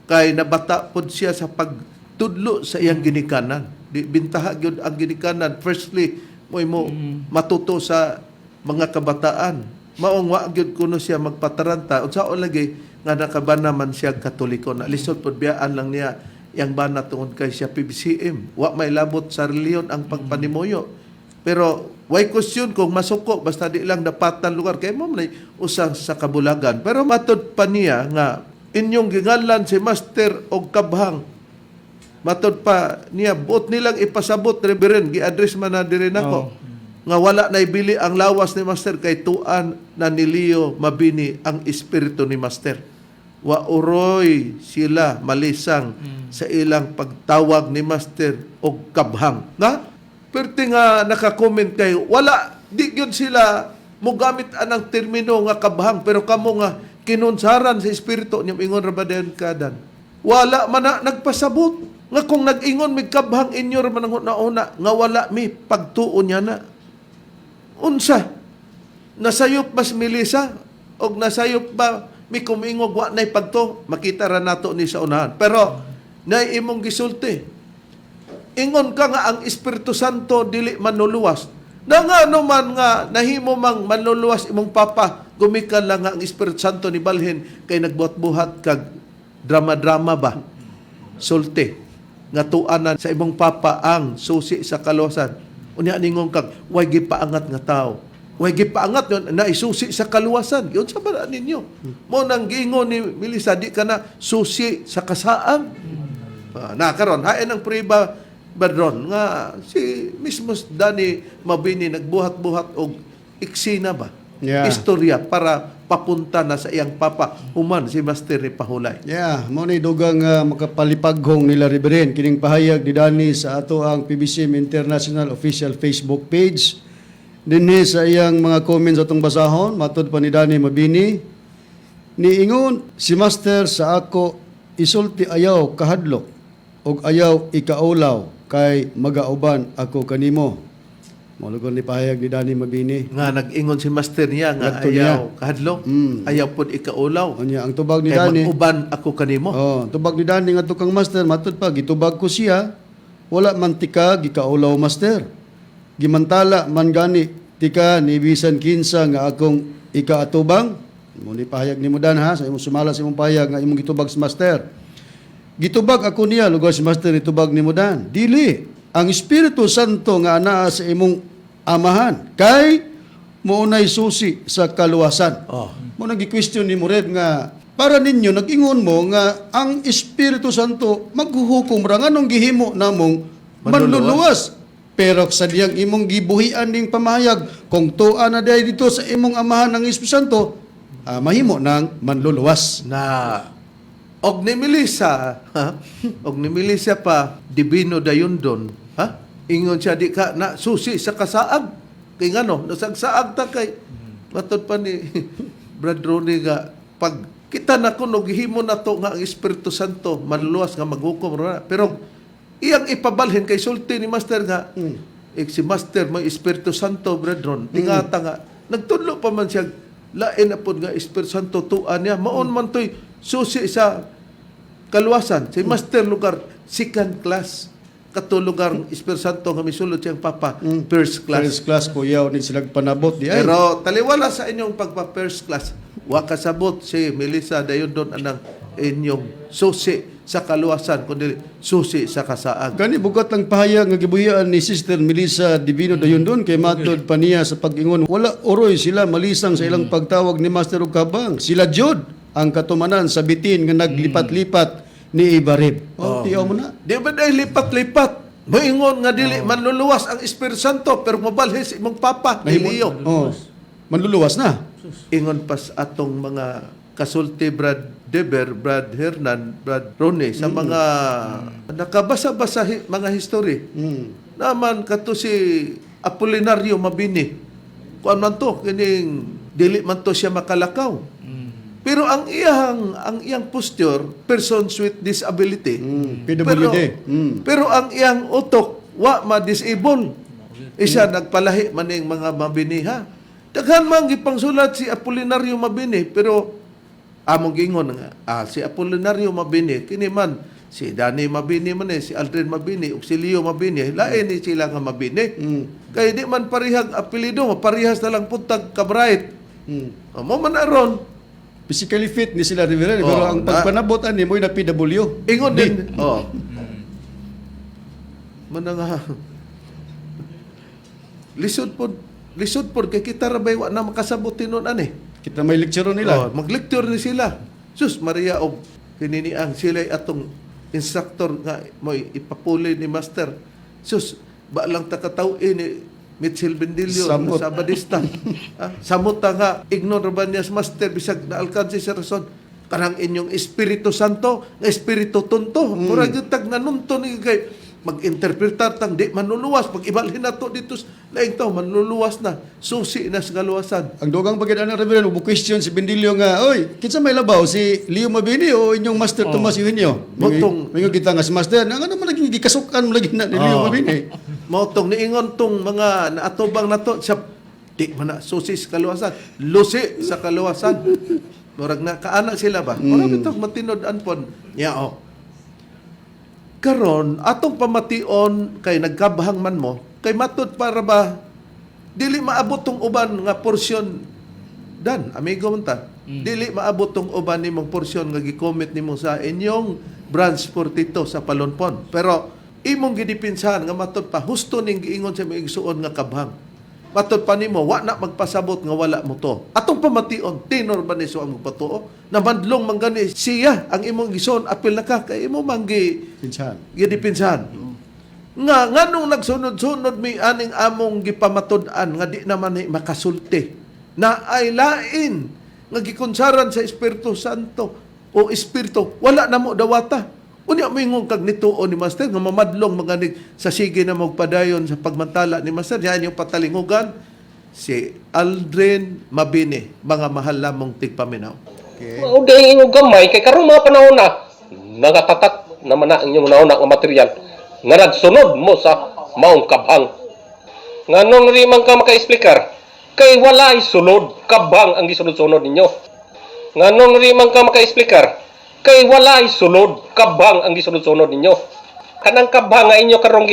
Kay nabata pod siya sa pagtudlo sa iyang ginikanan. Di bintaha gyud ang ginikanan. Firstly, mo matuto sa mga kabataan. Maong wa gyud kuno siya magpataranta. Unsaon lagi nga nakabana man siya Katoliko. Na lisod pod biyaan lang niya yang bana tungod kay siya PBCM. Wa may labot sa reliyon ang pagpanimuyo. Pero why question kung masuko basta di lang dapatan lugar kay mo man usa sa kabulagan. Pero matod pa niya nga inyong ginganlan si Master og kabhang. Matod pa niya buot nilang ipasabot Reverend gi-address man na diri nako. Nga wala na ibili ang lawas ni Master kay tuan na ni Leo Mabini ang espiritu ni Master. wa uroy sila malisang sa ilang pagtawag ni Master og kabhang. Nga? Perti nga naka-comment kayo, wala, di yun sila mogamit anang termino nga kabhang, pero kamo nga kinunsaran sa espiritu niyang ingon rabadayon kadan. Wala man na nagpasabot. Nga kung nag-ingon may kabhang inyo raman ang una nga wala mi pagtuon niya na. Unsa? Nasayop mas milisa? O nasayop ba mi kumingog wa na'y pagto? Makita ra nato ni sa unahan. Pero, na imong gisulti. Ingon ka nga ang Espiritu Santo dili manluluwas. Na nga ano man nga nahimo mang manluluwas imong papa, gumikan lang nga ang Espiritu Santo ni balhin kay nagbuhat-buhat kag drama-drama ba? Sulti. Nga tuanan sa imong papa ang susi sa kaluwasan. Unya ningon kag way gipaangat nga tao. Way gipaangat yon na isusi sa kaluwasan. Yun sa bala ninyo. Mo nang giingon ni Melissa di ka na susi sa kasaang. Na karon hain ang priba badron nga si mismo Danny Mabini nagbuhat-buhat og iksina ba? Yeah. Istorya para papunta na sa iyang papa human si Master ni Pahulay. Yeah, mo ni dugang makapalipaghong nila Reverend kining pahayag ni Danny sa ato ang PBCM International official Facebook page. Dinhi sa iyang mga comments atong basahon, matud pa ni Danny Mabini, niingon si Master sa ako isulti ayaw kahadlok og ayaw ikaulaw kay magauban ako kanimo. Malugon ni pahayag ni Danny Mabini. Nga nag-ingon si Master niya nga Nagto niya. ayaw kahadlok, ayaw pod ikaulaw. Unya ang tubag ni Kay Danny. mag-uban ako kanimo. Oh, tubag ni Danny nga tukang master matud pa gitubag ko siya wala man tika gikaulaw master. Gimantala man gani tika ni bisan kinsa nga akong ikaatubang. Mo ni pahayag nimo Dan ha sa imong sumala sa imong pahayag nga imong gitubag si master. Gitubag ako niya lugar si master itubag nimo Dan. Dili ang Espiritu Santo nga anaa sa imong amahan kay mounay susi sa kaluwasan. Oh. Mo nagi-question ni Red nga para ninyo nag-ingon mo nga ang Espiritu Santo maghuhukom ra nganong gihimo namong manluluwas. Pero sa diyang imong gibuhian ning pamahayag kung tuan na day dito sa imong amahan ng Espiritu Santo mahimo ng manluluwas. Na og ni Melissa, ha? Og ni Melissa pa Divino Dayundon, ha? Ingon siya di ka na susi sa kasaag. Kay ngano, nasagsaag ta kay matud pa ni Brad Ronnie nga pag kita na kuno gihimo na to nga ang Espiritu Santo manluwas nga maghukom ra. Pero iyang ipabalhin kay sulti ni Master nga si Master may Espiritu Santo Brad Ron. Tingata nga nagtudlo pa man siya lain na pod nga Espiritu Santo tuan niya maon man toy susi sa kaluwasan. Si Master lugar second class. Kato lugar Espiritu Santo nga misulod siyang papa first class. First class kuyaw ni silang panabot di ay. Pero taliwala sa inyong pagpa first class, wa kasabot si Melissa Dayundon anang inyong susi sa kaluwasan kundi susi sa kasaag. Gani bugat ang pahayag nga gibuhian ni Sister Melissa Divino Dayundon kay matud pa niya sa pag-ingon wala oroy sila malisang sa ilang pagtawag ni Master og kabang. Sila jud ang katumanan sa bitin nga naglipat-lipat ni Ibarib. Tiyaw mo na. Di ba dahil lipat-lipat? Moingon nga dili manluluwas ang Espiritu Santo pero mabalhis imong papa Elio. Manluluwas na. Ingon pas atong mga kasulti Brad Deber, Brad Hernan, Brad Ronnie sa mga nakabasa-basa mga history. Naman kato si Apolinario Mabini. Kuan man to kining dili man to siya makalakaw. Pero ang iyang posture, persons with disability. PWD. Pero ang iyang utok, wa ma-disable. Isa nagpalahi maning mga mabiniha. Daghan man gipangsulat si Apolinario Mabini, pero among gingon nga, si Apolinario Mabini, kini man, si Danny Mabini man si Aldrin Mabini, ug si Leo Mabini, lain ni sila nga Mabini. Kaya di man parihag apelido, parihas na lang puntag kabright. Mo man aron, Physically fit ni sila Reverend, pero ang pagpanabotan ni mo'y na PW. ingon din. Mana nga. Lisod pod kay kita ra bay wa na makasabot tinon ani. Kita may lecture nila. Mag-lecture ni sila. Sus Maria og kininiang sila atong instructor nga mo ipapuli ni Master. Sus ba lang takataw-in ni Mitchell Bendilio Samot. sa Badista. Samot ta nga ignore ba niya sa Master bisag naalkansi sa rason. kanang inyong Espiritu Santo, nga Espiritu Tunto. Murag yung tag nanunto ni kay mag-interpretar tang di manluluwas. Pag ibalhin na to dito, laing to, manluluwas na. Susi na sa kaluwasan. Ang dugang pagkita ng Reverend, ubo question si Bendilio nga, oy, kinsa may labaw, si Leo Mabini o inyong Master Tomas Eugenio? Motong- Mingo kita nga si Master, nga naman lagi gikasukan mo lagi na ni Leo Mabini. Motong niingon tong mga naatubang na to, siya, di man na susi sa kaluwasan. Lusi sa kaluwasan. Murag na kaana sila ba? Murag itong matinod-an po. Karon atong pamation kay nagkabahang man mo kay matud para ba dili maabot tong uban nga porsyon dan amigo man ta dili maabot tong uban nimong porsyon nga gi-comment nimo sa inyong branch 42 sa Palonpon, pero imong gidipinsahan nga matud pa husto ning giingon sa mga igsuon nga kabhang matud pa nimo wa na magpasabot nga wala mo to. Atong pamation tinor ba ni so ang magpatuo na madlong manggani siya ang imong gison apil na ka kay imo manggi Pinsan. gidipinsahan. Nga nganong nagsunod-sunod mi aning among gipamatud-an nga di naman ni makasulti na ay lain nga gikonsaran sa Espiritu Santo o Espiritu wala na mo dawata. Unya mo ingon kag nituo ni Master nga mamadlong maganig sa sige na magpadayon sa pagmantala ni Master. Yan yung patalingugan si Aldrin Mabini, mga mahal lamong tigpaminaw. Okay. Mao dahil inyong gamay, kay karong mga panahon na, nagatatak naman na inyong nauna nga material, nga nagsunod mo sa maong kabhang. Nga nung rimang ka maka-explicar, kay walay sulod, kabhang ang gisunod-sunod ninyo. Nga nung rimang ka maka-explicar, kay walay sulod, kabhang ang gisunod-sunod ninyo. Kanang kabhang nga inyo karong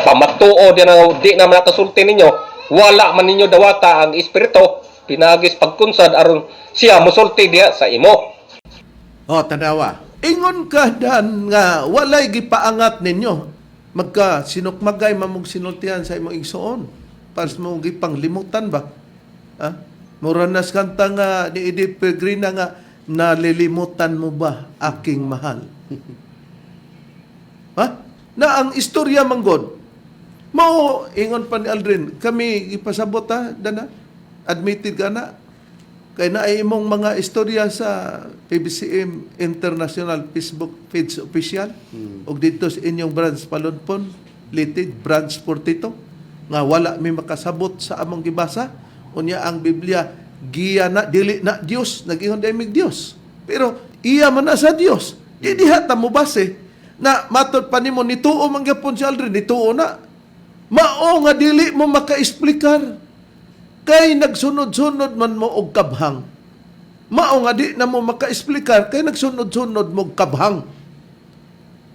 pamatuo di naman nakasulti ninyo, wala man ninyo dawata ang espiritu, pinagis pagkunsad aron siya musulti diha sa imo. O, tanawa. Ingon ka dan nga walay gipaangat ninyo. Magka sinukmagay mamog sinultihan sa imong igsuon. Para sa mong gipanglimutan ba? Ha? Muranas kanta nga ni Edith Peregrina nga nalilimutan mo ba aking mahal? Ha? Na ang istorya manggod. Mao ingon pa ni Aldrin, kami ipasabot ha, dana. Admitted ka na. Kaya na ay imong mga istorya sa PBCM International Facebook page official. O dito sa inyong branch Palonpon, Litig, branch 42. Nga wala may makasabot sa among gibasa. Unya ang Biblia, giya na, dili na Diyos, nag-ingon daimig Diyos. Pero iya man na sa Diyos. Di diha ta mo base na matod pa nimo nituo man gyapon si Aldrin, nituo na. Mao nga dili mo maka-explicar. Kay nagsunod-sunod man mo og kabhang. Mao nga di na mo maka-explicar kay nagsunod-sunod mo og kabhang.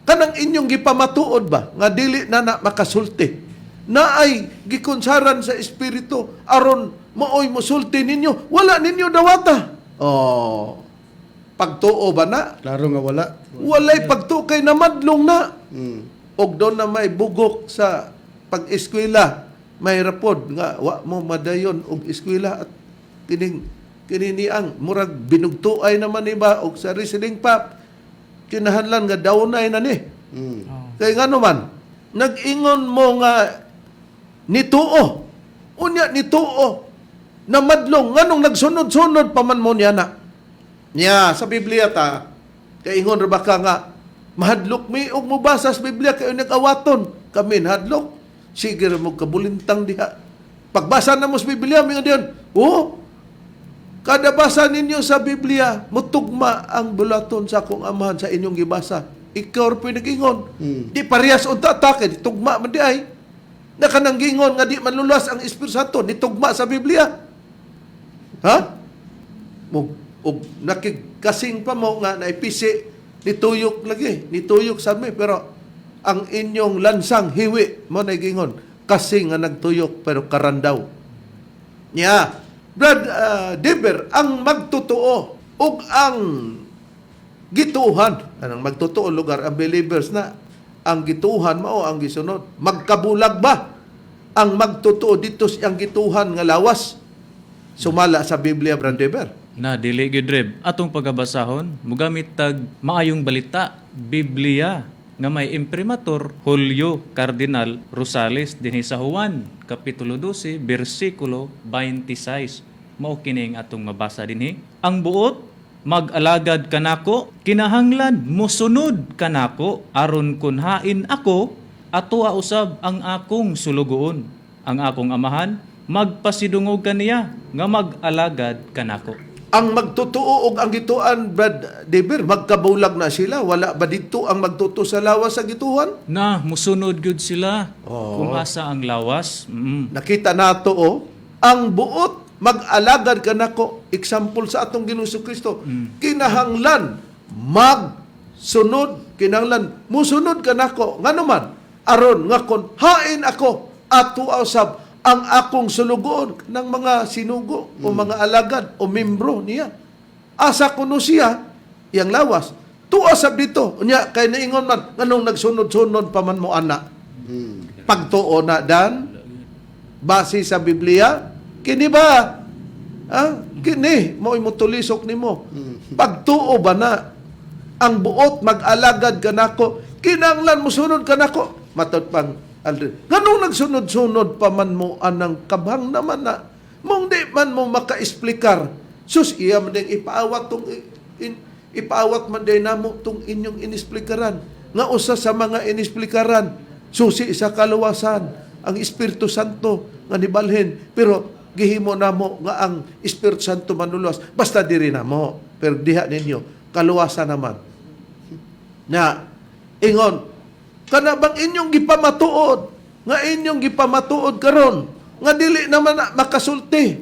Kanang inyong gipamatuod ba nga dili na makasulti. Na ay gikonsaran sa espiritu aron maoy mosulti ninyo, wala ninyo dawata. Oh. Pagtuo ba na? Klaro nga wala. Walay pagtuo kay namadlong na. Mm. Og doon na may bugok sa pag-eskwela, may rapod nga wa mo madayon og eskwela at kininiang murag binugtuay naman iba og sa wrestling pap kinahanglan nga dawnay na ni. Mm. Kay ngano man nag-ingon mo nga nituo. Unya nituo na madlong nganong nagsunod-sunod pa man mo niya na. Nya sa Biblia ta kay ingon ra ba ka nga mahadlok mi og mobasa sa Biblia kay nag-awaton kami hadlok sige ra mo kabulintang diha. Pagbasa na mo sa Biblia mi diyon. Oh, kada basa ninyo sa Biblia mutugma ang bulaton sa akong amahan sa inyong gibasa. Ikaw ra po'y nag-ingon. Di parehas unta atake, tugma man di ay. Na kanang gingon nga di manlulas ang Espiritu Santo, nitugma sa Biblia. Ha? Og nakikasing pa mo nga naipisi, nituyok lagi, nituyok sa mi, pero ang inyong lansang hiwi mo na gingon, kasing nga nagtuyok pero karandaw. Nya, Brad Deber, ang magtotoo og ang gituhan, anong magtotoo lugar ang believers na ang gituhan mao ang gisunod. Magkabulag ba ang magtotoo dito siyang gituhan nga lawas? Sumala sa Biblia, Brad Deber. Na dili gyud Reb, atong pagabasahon mugamit tag maayong balita Biblia nga may imprimatur Julio Cardinal Rosales dinhi sa Juan kapitulo 12 bersikulo 26. Mao kini ang atong mabasa dinhi. Ang buot mag-alagad kanako, kinahanglan mosunod kanako aron kun hain ako atoa usab ang akong sulugoon. Ang akong amahan magpasidungog kaniya nga mag-alagad kanako. Ang magtutuo og ang gituan, Brad Deber, magkabulag na sila. Wala ba dito ang magtuto sa lawas sa gituan? Na musunod gyud sila Oo. kung asa ang lawas. Nakita nato ang buot mag-alagad ka nako. Example sa atong Ginoong Kristo. Kinahanglan magsunod, kinahanglan musunod ka nako. Ngano man aron nga kon hain ako ato usab ang akong sulugoon ng mga sinugo o mga alagad o membro niya. Asa kuno siya iyang lawas. Tuwa sab dito. Unya kay naingon man nganong nagsunod-sunod pa man mo ana. Pagtuo na dan base sa Biblia kini ba? Kini mo imutulisok nimo. Pagtuo ba na ang buot mag-alagad kanako kinahanglan mo sunod kanako matod pang Aldrin. Ganun nagsunod-sunod pa man mo anang kabhang naman na mong di man mo maka-explikar. Sus, iya man din ipaawat tong ipaawat man din namo tong inyong inisplikaran. Nga usa sa mga inisplikaran, susi sa kaluwasan, ang Espiritu Santo nga nibalhin. Pero gihimo namo nga ang Espiritu Santo manuluwas. Basta diri namo. Pero diha ninyo, kaluwasan naman. Na, ingon, kana bang inyong gipamatuod nga inyong gipamatuod karon nga dili naman na makasulti.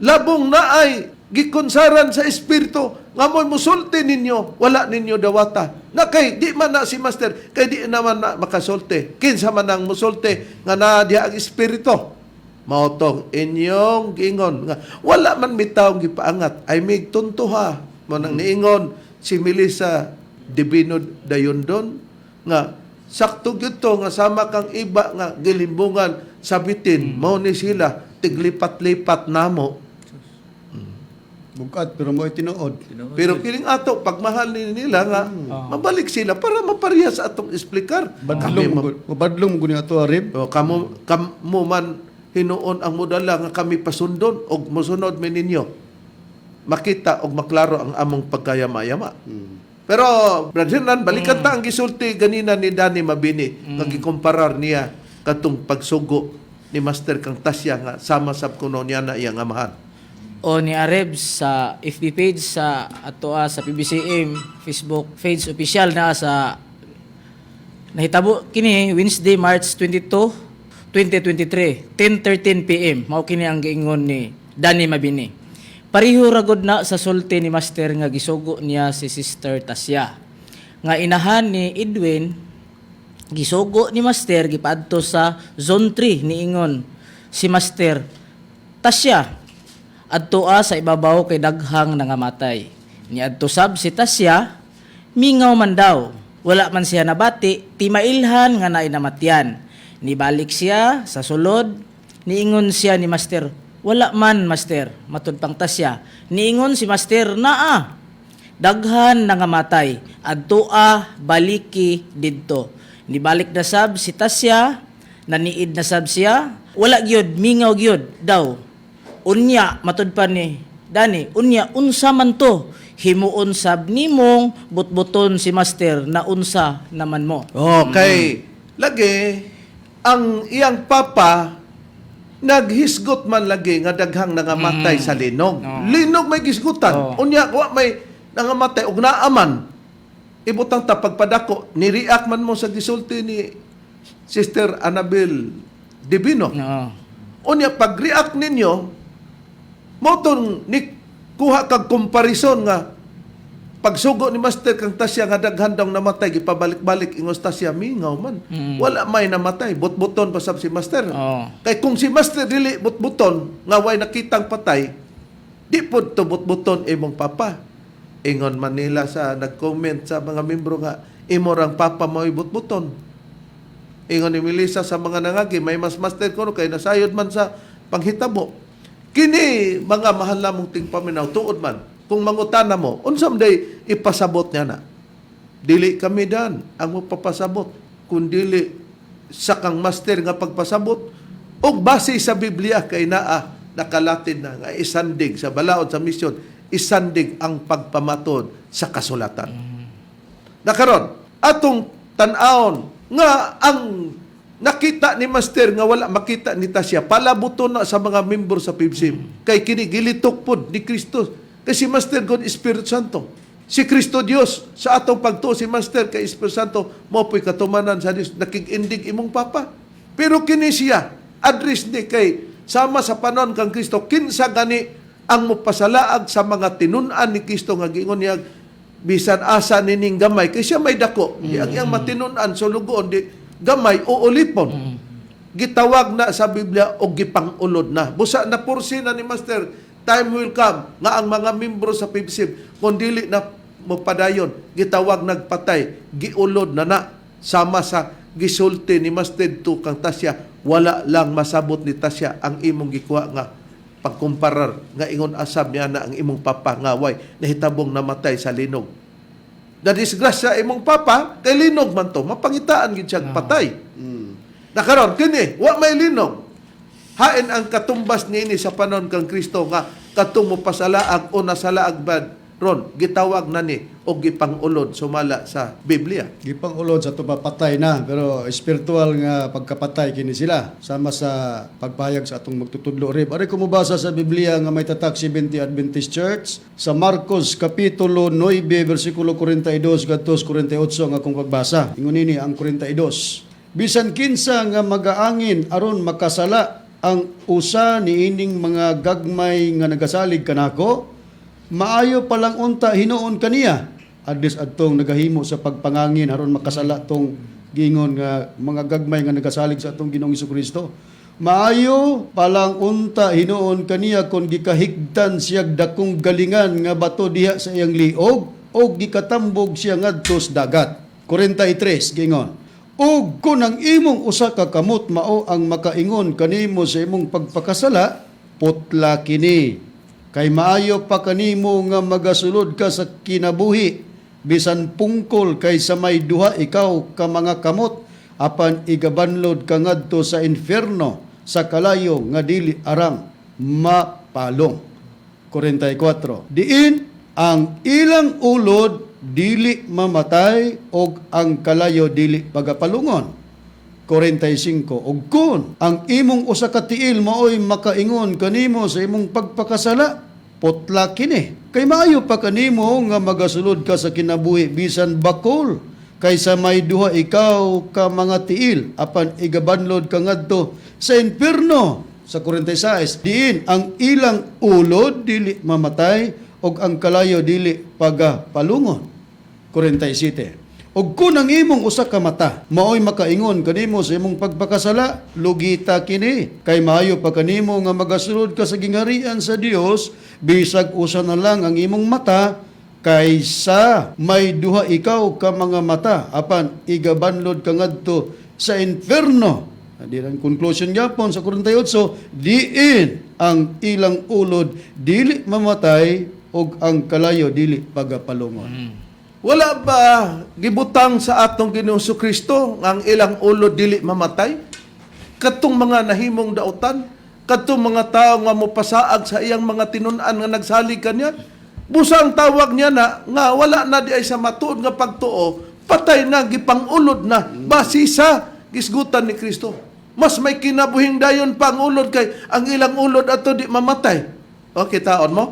Labong naay gikonsaran sa espiritu nga mo musulti ninyo wala ninyo dawata. Na kay di man na si master kay di naman na makasulti. Kinsa man ang musulti nga na diha ang espiritu. Mao tong inyong giingon nga wala man mitawong gipaangat ay mig tuntuha mo nang niingon si Melissa Divino Dayondon nga sakto gyud to nga sama kang iba nga gilimbungan sabitin mao ni sila tiglipat-lipat namo. Bukat pero mo tinuod. Pero piling ato pagmahal ni nila nga mabalik sila para maparehas sa atong explicar. Badlong mo ato Arib. Kamo man hinuon ang modala nga kami pasundon og mosunod mi ninyo. Makita og maklaro ang among pagkayama-yama. Pero, Brad Hernan, balikan ta ang gisulti ganina ni Danny Mabini nga gikomparar niya katong pagsugo ni Master kang Tasya nga sama sab kuno niya na iyang amahan. O ni Areb sa FB page sa atoa sa PBCM Facebook page official na sa nahitabo kini Wednesday March 22, 2023 10:13 PM mao kini ang giingon ni Danny Mabini. Pariho ragod na sa sulti ni Master nga gisugo niya si Sister Tasya. Nga inahan ni Edwin, gisugo ni Master gipadto sa Zone 3 niingon si Master Tasya adtoa sa ibabaw kay daghang nangamatay. Niadto sab si Tasya, mingaw man daw. Wala man siya nabati, timailhan nga naay namatyan. Nibalik siya sa sulod, niingon siya ni Master, wala man, Master, matud pang Tasya. Niingon si Master naa, daghan nangamatay, adtoa baliki didto. Nibalik na sab si Tasya, naniid na sab siya, wala gyud, mingaw gyud daw. Unya, matud pa ni Dani, unya, unsa man to? Himuon sab nimong butbuton si Master na unsa naman mo. Okay. Lagi, ang iyang papa naghisgot man lagi nga daghang nangamatay sa linog. Linog may gisgutan. Unya wa may nangamatay og naaman. Ibutang ta pagpadako ni-react man mo sa gisulti ni Sister Annabel Divino. Unya pag-react ninyo mo tong ni kuha kag comparison nga pagsugo ni Master kang Tasya nga daghan daw namatay gipabalik-balik ingos Tasya mingaw man. Wala may namatay, butbuton pa sab si Master. Kay kung si Master dili butbuton nga way nakitang patay, di pud to butbuton imong papa. Ingon man nila sa nag-comment sa mga membro nga imo rang papa mo butbuton. Ingon ni Melissa sa mga nangagi may mas Master kuno kay nasayod man sa panghitabo. Kini mga mahal namong tingpaminaw tuod man kung mangutana mo, unsam day ipasabot niya na. Dili kami dan ang mapapasabot. Kung dili sa kang Master nga pagpasabot, o base sa Biblia kay naa nakalatin na nga isandig sa balaod sa misyon, isandig ang pagpamatod sa kasulatan. Nakaron, atong tan-aon nga ang nakita ni Master nga wala makita ni Tasya, palabuton na sa mga membro sa PIBSIM. Kay kini gilitok pod ni Kristo. Kasi Master God Espiritu Santo. Si Kristo Dios sa atong pagtuo si Master kay Espiritu Santo mo po'y katumanan sa Dios nakig-indig imong papa. Pero kini siya address ni kay sama sa panon kang Kristo kinsa gani ang mopasalaag sa mga tinun-an ni Kristo nga giingon niya bisan asa nining gamay kay siya may dako. Ang matinun-an sulugoon di gamay o ulipon. Gitawag na sa Biblia o gipangulod na. Busa na porsi na ni Master, time will come nga ang mga membro sa PIBSIM kung dili na mopadayon, gitawag nagpatay, giulod na sama sa gisulti ni Master to kang Tasya, wala lang masabot ni Tasya ang imong gikuha nga pagkumparar nga ingon asab niya na ang imong papa nga way nahitabong namatay sa linog. Nadisgrasya imong papa, kay linog man to, mapangitaan gid siyang patay. Nakaron, kini, wa may linog. Hain ang katumbas niini sa panon kang Kristo nga katong mo pasalaag o nasalaag bad ron, gitawag na ni o gipangulod sumala sa Biblia. Gipangulod sa patay na, pero espiritual nga pagkapatay kini sila sama sa pagpahayag sa atong magtutudlo rib. Ari ko mobasa sa Biblia nga may tatak 70 Adventist Church sa Marcos kapitulo 9 bersikulo 42 kadtos 48 ang akong pagbasa. Ingon ini ang 42. Bisan kinsa nga magaangin aron makasala ang usa niining mga gagmay nga nagasalig kanako, maayo palang unta hinuon kaniya adis adtong nagahimo sa pagpangangin aron makasala tong gingon nga mga gagmay nga nagasalig sa atong Ginoong Jesucristo. Maayo palang unta hinuon kaniya kon gikahigdan siya dakong galingan nga bato diha sa iyang liog o gikatambog siya ngadto sa dagat. 43 gingon. Og kung ang imong usa ka kamot mao ang makaingon kanimo sa imong pagpakasala, putla kini. Kay maayo pa kanimo nga magasulod ka sa kinabuhi, bisan pungkol kay sa may duha ikaw ka mga kamot, apan igabanlod ka ngadto sa inferno, sa kalayo nga dili arang mapalong. 44. Diin ang ilang ulod dili mamatay og ang kalayo dili pagapalungon. 45. Og kun ang imong usa ka tiil maoy makaingon kanimo sa imong pagpakasala, putla kini. Kay maayo pa kanimo nga magasulod ka sa kinabuhi bisan bakol kaysa may duha ikaw ka mga tiil apan igabanlod ka ngadto sa inferno. Sa 46. Diin ang ilang ulod dili mamatay og ang kalayo dili pagapalungon. 47. Og kung ang imong usa ka mata maoy makaingon kanimo sa imong pagpakasala, lugita kini. Kay maayo pa kanimo nga magasulod ka sa gingharian sa Dios bisag usa na lang ang imong mata kaysa may duha ikaw ka mga mata apan igabanlod ka ngadto sa inferno. Diyan conclusion gyapon sa 48, diin ang ilang ulod dili mamatay og ang kalayo dili pagapalungon. Wala ba gibutang sa atong Ginoong Kristo ang ilang ulo dili mamatay? Katong mga nahimong dautan, katong mga tao nga mopasaag sa iyang mga tinun-an nga nagsalig kaniya, busa ang tawag niya na nga wala na di ay sa matuod nga pagtuo, patay na gipangulod na basi sa gisgutan ni Kristo. Mas may kinabuhing dayon pang ulod kay ang ilang ulod ato di mamatay. Okay, taon mo?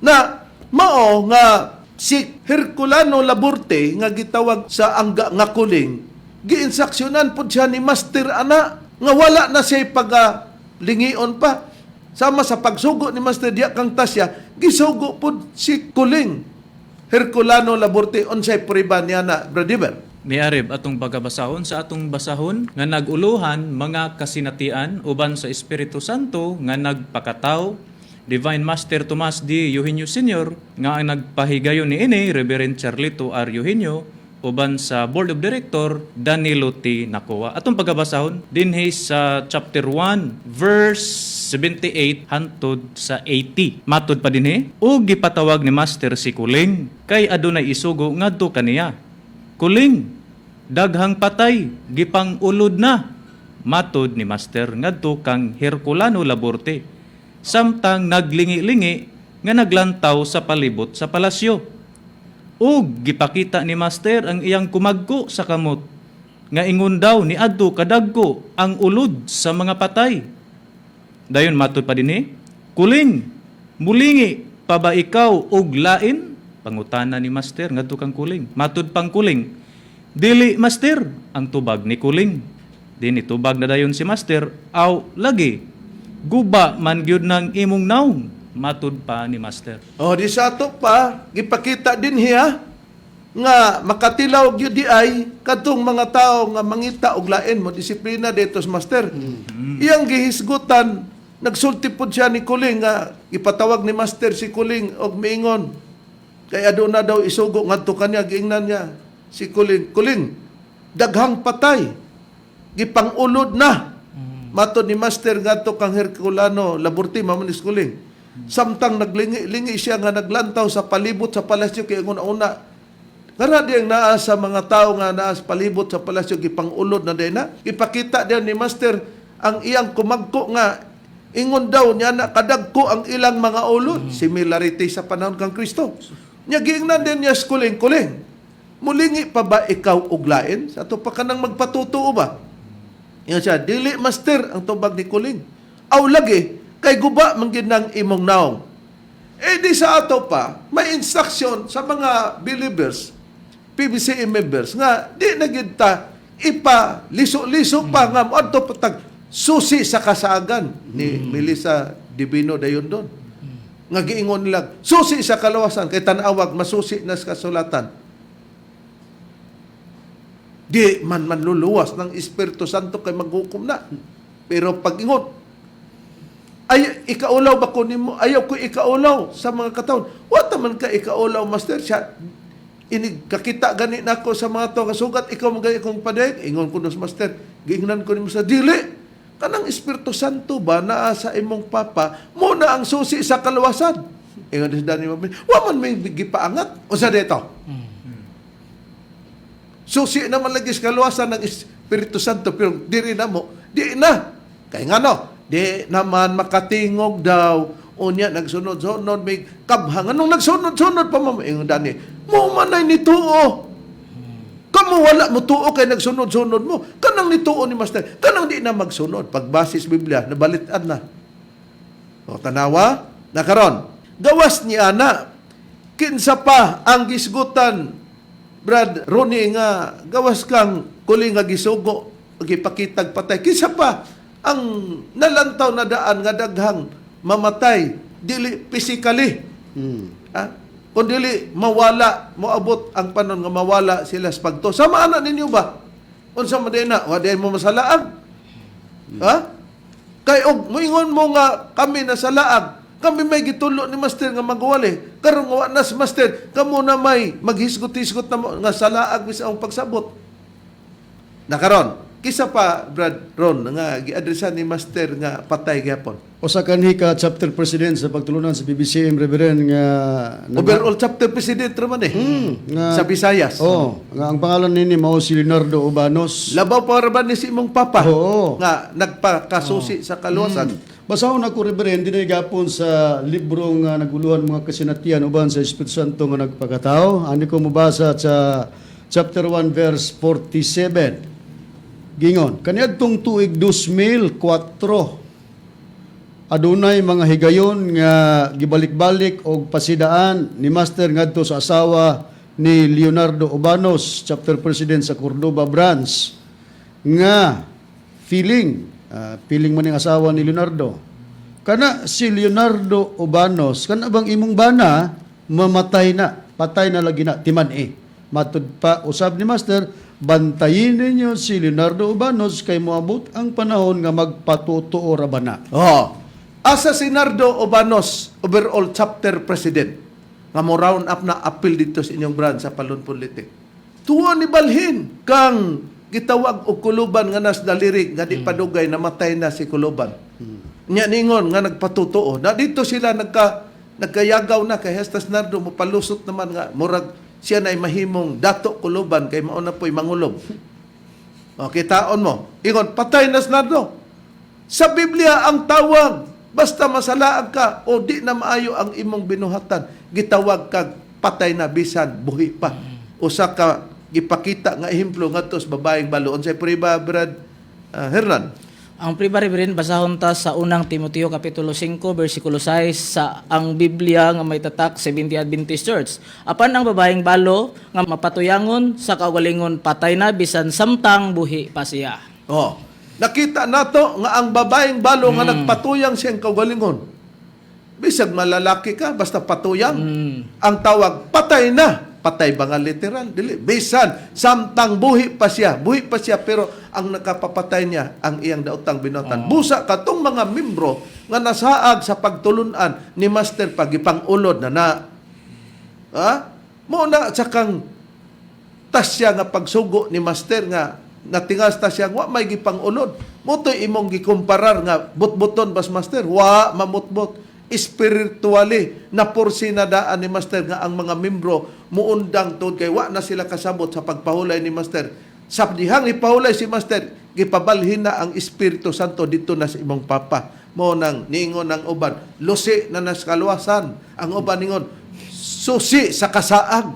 Na mao nga si Herculano Laborte nga gitawag sa angga nga kuling, giinsaksyonan pud siya ni Master ana nga wala na siya pagalingion pa. Sama sa pagsugo ni Master diya kang Tasya, gisugo pud si kuling Herculano Laborte unsay prueba niya na Bradiver. Miarib atong pagabasahon sa atong basahon nga naguluhan mga kasinatian uban sa Espiritu Santo nga nagpakataw Divine Master Tomas D. Eugenio Sr. nga ang nagpahigayon ni ini Reverend Charlito R. Eugenio uban sa Board of Director Danilo T. Nakoa. Atong pagabasahon dinhi sa chapter 1 verse 78 hantod sa 80. Matod pa dinhi, ug gipatawag ni Master si Kuling kay adunay isugo ngadto kaniya. Kuling, daghang patay gipang ulod na. Matod ni Master ngadto kang Herculano Laborte. samtang naglingi-lingi nga naglantaw sa palibot sa palasyo. Ug gipakita ni Master ang iyang kumagko sa kamot nga ingon daw ni adto kadagko ang ulod sa mga patay. Dayon matud pa dinhi, kuling, mulingi pa ba ikaw og lain? Pangutana ni Master ngadto kang kuling. Matud pang kuling, dili Master, ang tubag ni kuling. Dini tubag na dayon si Master, aw lagi, guba man gyud ng imong naong. Matud pa ni Master. O di sa ato pa, gipakita din hiya nga makatilaw gyud di ay kadtong mga tao nga mangita og lain mo disiplina dito sa Master. Iyang gihisgutan, nagsulti pod siya ni Kuling nga ipatawag ni Master si Kuling og miingon. Kaya doon na daw isugo ngadto kanya giingnan niya si Kuling. Kuling, daghang patay. Gipangulod na. Matod ni Master ngadto kang Herculano Laborti mamunis Kuling. Samtang naglingi-lingi siya nga naglantaw sa palibot sa palasyo kay una kara diyang naa sa mga tao nga naa sa palibot sa palasyo gipangulod na din na. Ipakita diyan ni Master ang iyang kumagko nga ingon daw niya na kadagko ang ilang mga ulod. Similarity sa panahon kang Kristo. Nya giingnan din niya Kuling, mulingi pa ba ikaw og lain? Sa ato pa kanang magpatutuo ba? Yan siya, dili Master ang tubag ni Kuling. Aw lagi, kay guba manggid ng imong naong. Eh di sa ato pa, may instruction sa mga believers, PBCM members, nga di na gid ta ipa-liso-liso pa nga mo adto patag susi sa kasagan ni Melissa Divino dayon doon. Nga giingon nila, susi sa kalawasan, kay tanawag, masusi na sa kasulatan. Di man manluluwas ng Espiritu Santo kay maghukom na. Pero pag ingon, ay ikaulaw ba ko nimo? Ayaw ko ikaulaw sa mga kataon. Wa man ka ikaulaw, Master. Siya, inig kakita gani nako sa mga tao kasugat, ikaw magay kong padayag. Ingon ko nos Master, giingnan ko nimo sa dili. Kanang Espiritu Santo ba naa sa imong papa, mo na ang susi sa kalawasan. Ingon sa Dani Mabini, wa man may gipaangat. O sa dito? Susi naman lagi sa kalawasan ng Espiritu Santo, pero diri na mo, di na. Kaya nga no, di naman makatingog daw. Unya, nagsunod-sunod, may kabhang. Anong nagsunod-sunod pa mo? Ingon Dani, mo manay ni tuo. Kamu wala mo tuo kay nagsunod-sunod mo. Kanang ni tuo ni Master. Kanang di na magsunod. Pagbasis Biblia, nabalitan na. O tanawa, nakaron. Gawas ni ana. Kinsa pa ang gisgutan, Brad Ronnie, nga gawas kang Kuling nga gisugo, gipakitag patay. Kinsa pa ang nalantaw na daan nga daghang mamatay, dili physically. Kung dili mawala, moabot ang panon nga mawala sila sa pagto. Sama na ninyo ba? Unsa man din na, wa mo masalaag. Ha? Kay og moingon mo nga kami na salaag. Kami may gitulo ni Master nga magwali. Karon nga wa na si Master, kamo na may maghisgot-hisgot na mo nga salaag bisa ang pagsabot. Nakaron. Kisa pa, Brad Ron, nga giadresan ni Master nga patay gyapon. O sa kanhi ka chapter president sa pagtulunan sa PBCM Reverend nga Overall chapter president raman nga sa Visayas. nga ang pangalan nini mao si Leonardo Ubanos. Labaw pa raman ni si imong papa Oo. nga nagpakasusi sa kaluwasan. Basahon ako Reverend dinay gapon sa libro nga naguluhan mga kasinatian uban sa Espiritu Santo nga nagpakatao. Ani ko mobasa sa chapter 1 verse 47. Gingon, kaniadtong tuig 2004 adunay mga higayon nga gibalik-balik og pasidaan ni Master ngadto sa asawa ni Leonardo Ubanos, chapter president sa Cordoba branch, nga feeling man ang asawa ni Leonardo. Kana si Leonardo Ubanos, kana bang imong bana mamatay na, patay na lagi na timan Matud pa usab ni Master, bantayin ninyo si Leonardo Ubanos kay moabot ang panahon nga magpatutuo ra bana. Asa si Nardo Ubanos, overall chapter president, nga mo round up na appeal dito sa inyong branch sa Palun Politik. Tuwa ni balhin kang gitawag og kuluban nga nas dalirig nga di padugay namatay na si kuluban. Nya ningon nga nagpatutuo. Na dito sila nagkayagaw na kay Hestas Nardo mo palusot naman nga murag siya na mahimong dato kuluban kay mauna po'y mangulob. O, kitaon mo. Ingon, patay na Nardo. Sa Biblia, ang tawag Basta masalaag ka o di na maayo ang imong binuhatan, gitawag kag patay na bisan buhi pa. Usa ka gipakita nga ehemplo ngadto sa babaeng balo. Unsay priba, Brad Hernan? Ang priba Reverend, basahon ta sa unang Timoteo Kapitulo 5, versikulo 6, sa ang Biblia nga may tatak 70 Adventist Church. Apan ang babaeng balo nga mapatuyangon sa kaugalingon patay na bisan samtang buhi pa siya. Oh, nakita nato nga ang babaeng balo nga nagpatuyang siyang kaugalingon. Bisag malalaki ka, basta patuyang. Ang tawag, patay na. Patay ba nga literal? Dili. Bisan, samtang buhi pa siya. Buhi pa siya, pero ang nakapapatay niya, ang iyang daotang binuhatan. Busa katong mga membro nga nasaag sa pagtulunan ni Master pagipangulod na. Ha? Mo na sa kang tasya nga pagsugo ni Master nga natingas ta siya, wa may gipangulod. Motoy imong gikumparar nga butbuton bas Master, wa mamutbot. Spiritually na porsinadaan ni Master nga ang mga membro muundang tod kay wa na sila kasabot sa pagpahulay ni Master. Sa dihang ipahulay si Master, gipabalhin na ang Espiritu Santo dito na sa imong papa. Mo nang niingon ng uban, lusi na nas kaluwasan. Ang uban ningon, susi sa kasaag.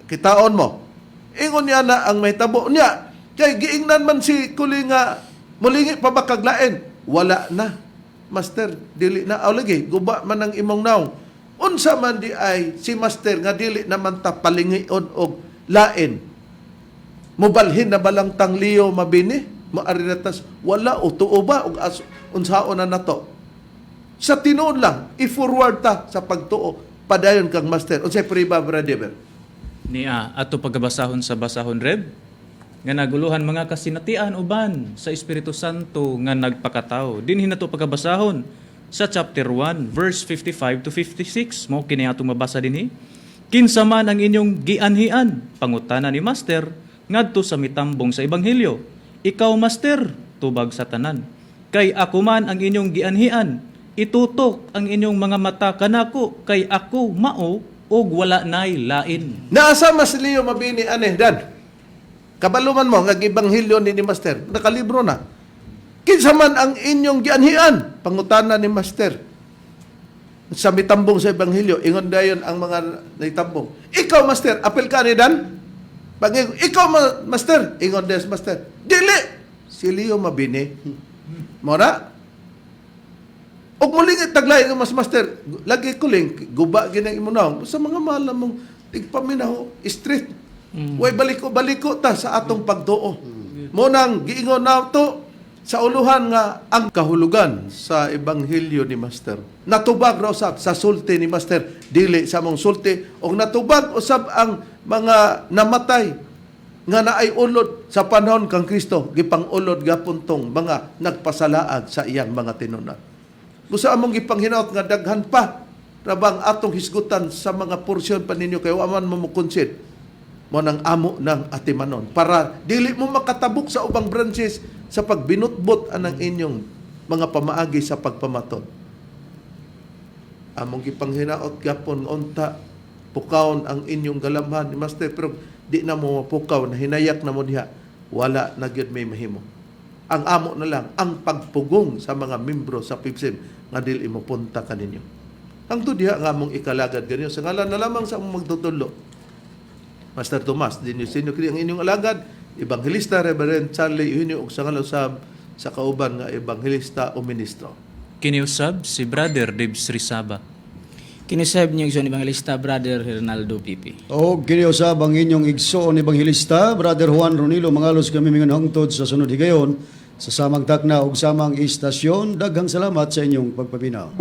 Kitaon mo. Ingon niya na ang may tabo niya. Kay giingnan man si Kuli nga mulingi pa ba kaglain? Wala na. Master, dili na lagi, guba man ang imong naong. Unsa man di ay si Master nga dili naman ta palingion og lain. Mubalhin na balang tangliyo mabini, maarinatas wala o tuo ba og unsaon na nato. Sa tinuod lang, i-forward ta sa pagtuo padayon kang Master. Unsay priba brother? Niya ato pagabasahon sa basahon Reb nga naguluhan mga kasinatian uban sa Espiritu Santo nga nagpakatao. Dinhi nato pagabasahon sa chapter 1 verse 55 to 56 mo kini atong mabasa dinhi. Kinsa man ang inyong gianhian, pangutana ni Master ngadto sa mitambong sa ebanghelyo. Ikaw Master, tubag sa tanan. Kay ako man ang inyong gianhian, itutok ang inyong mga mata kanako kay ako mao og wala nay lain. Naasa mas liyo mabini aneh dan. Kabaluman mo nga gibanghilyo ni Master, nakalibro na. Kinsa man ang inyong gianhian, pangutana ni Master. Sa mitambong sa ebanghelyo, ingon dayon ang mga naitambong. Ikaw Master, apel ka ni dan? Ikaw Master, ingon des Master. Dili, si Leo mabini. Mo na? Og muling taglay nga mas Master, lagi kuling guba ginang imunaw sa mga mahal mong tigpaminaw street. Way baliko ta sa atong pagtuo. Mo nang giingon na to sa uluhan nga ang kahulugan sa ebanghelyo ni Master. Natubag raw usab sa sulti ni Master, dili sa mong sulti, og natubag usab ang mga namatay nga naay ulod sa panahon kang Kristo, gipangulod gapon tong mga nagpasalaag sa iyang mga tinunan. Busa among gipanghinaot nga daghan pa rabang atong hisgutan sa mga porsyon pa ninyo kay wa man mo konsid mo nang amo ng atimanon para dili mo makatabok sa ubang branches sa pagbinutbot anang inyong mga pamaagi sa pagpamaton. Among gipanghinaot gapon unta pukawon ang inyong galamhan ni Master, pero di na mo mapukaw na hinayak na mo diha, wala na gyud may mahimo. Ang amo na lang ang pagpugong sa mga membro sa PIBSIM nga dili mo punta kaninyo. Ang diha nga among ikalagad ganyo sa ngalan na lamang sa among magtutulo. Master Tomas, din yung ang inyong alagad, Evangelista Reverend Charlie Eugenio ug sa ngalusab sa kauban nga Evangelista o Ministro. Kiniusab si Brother Dibs Risaba. Kinisab niyo Igsoon Evangelista Brother Hernaldo Pipi. O kiniusab ang inyong igsoon ebanghilista, Brother Juan Ronilo Mangalos, kami mingon hangtod sa sunod higayon sa samang takna ug samang istasyon. Daghang salamat sa inyong pagpapinaw.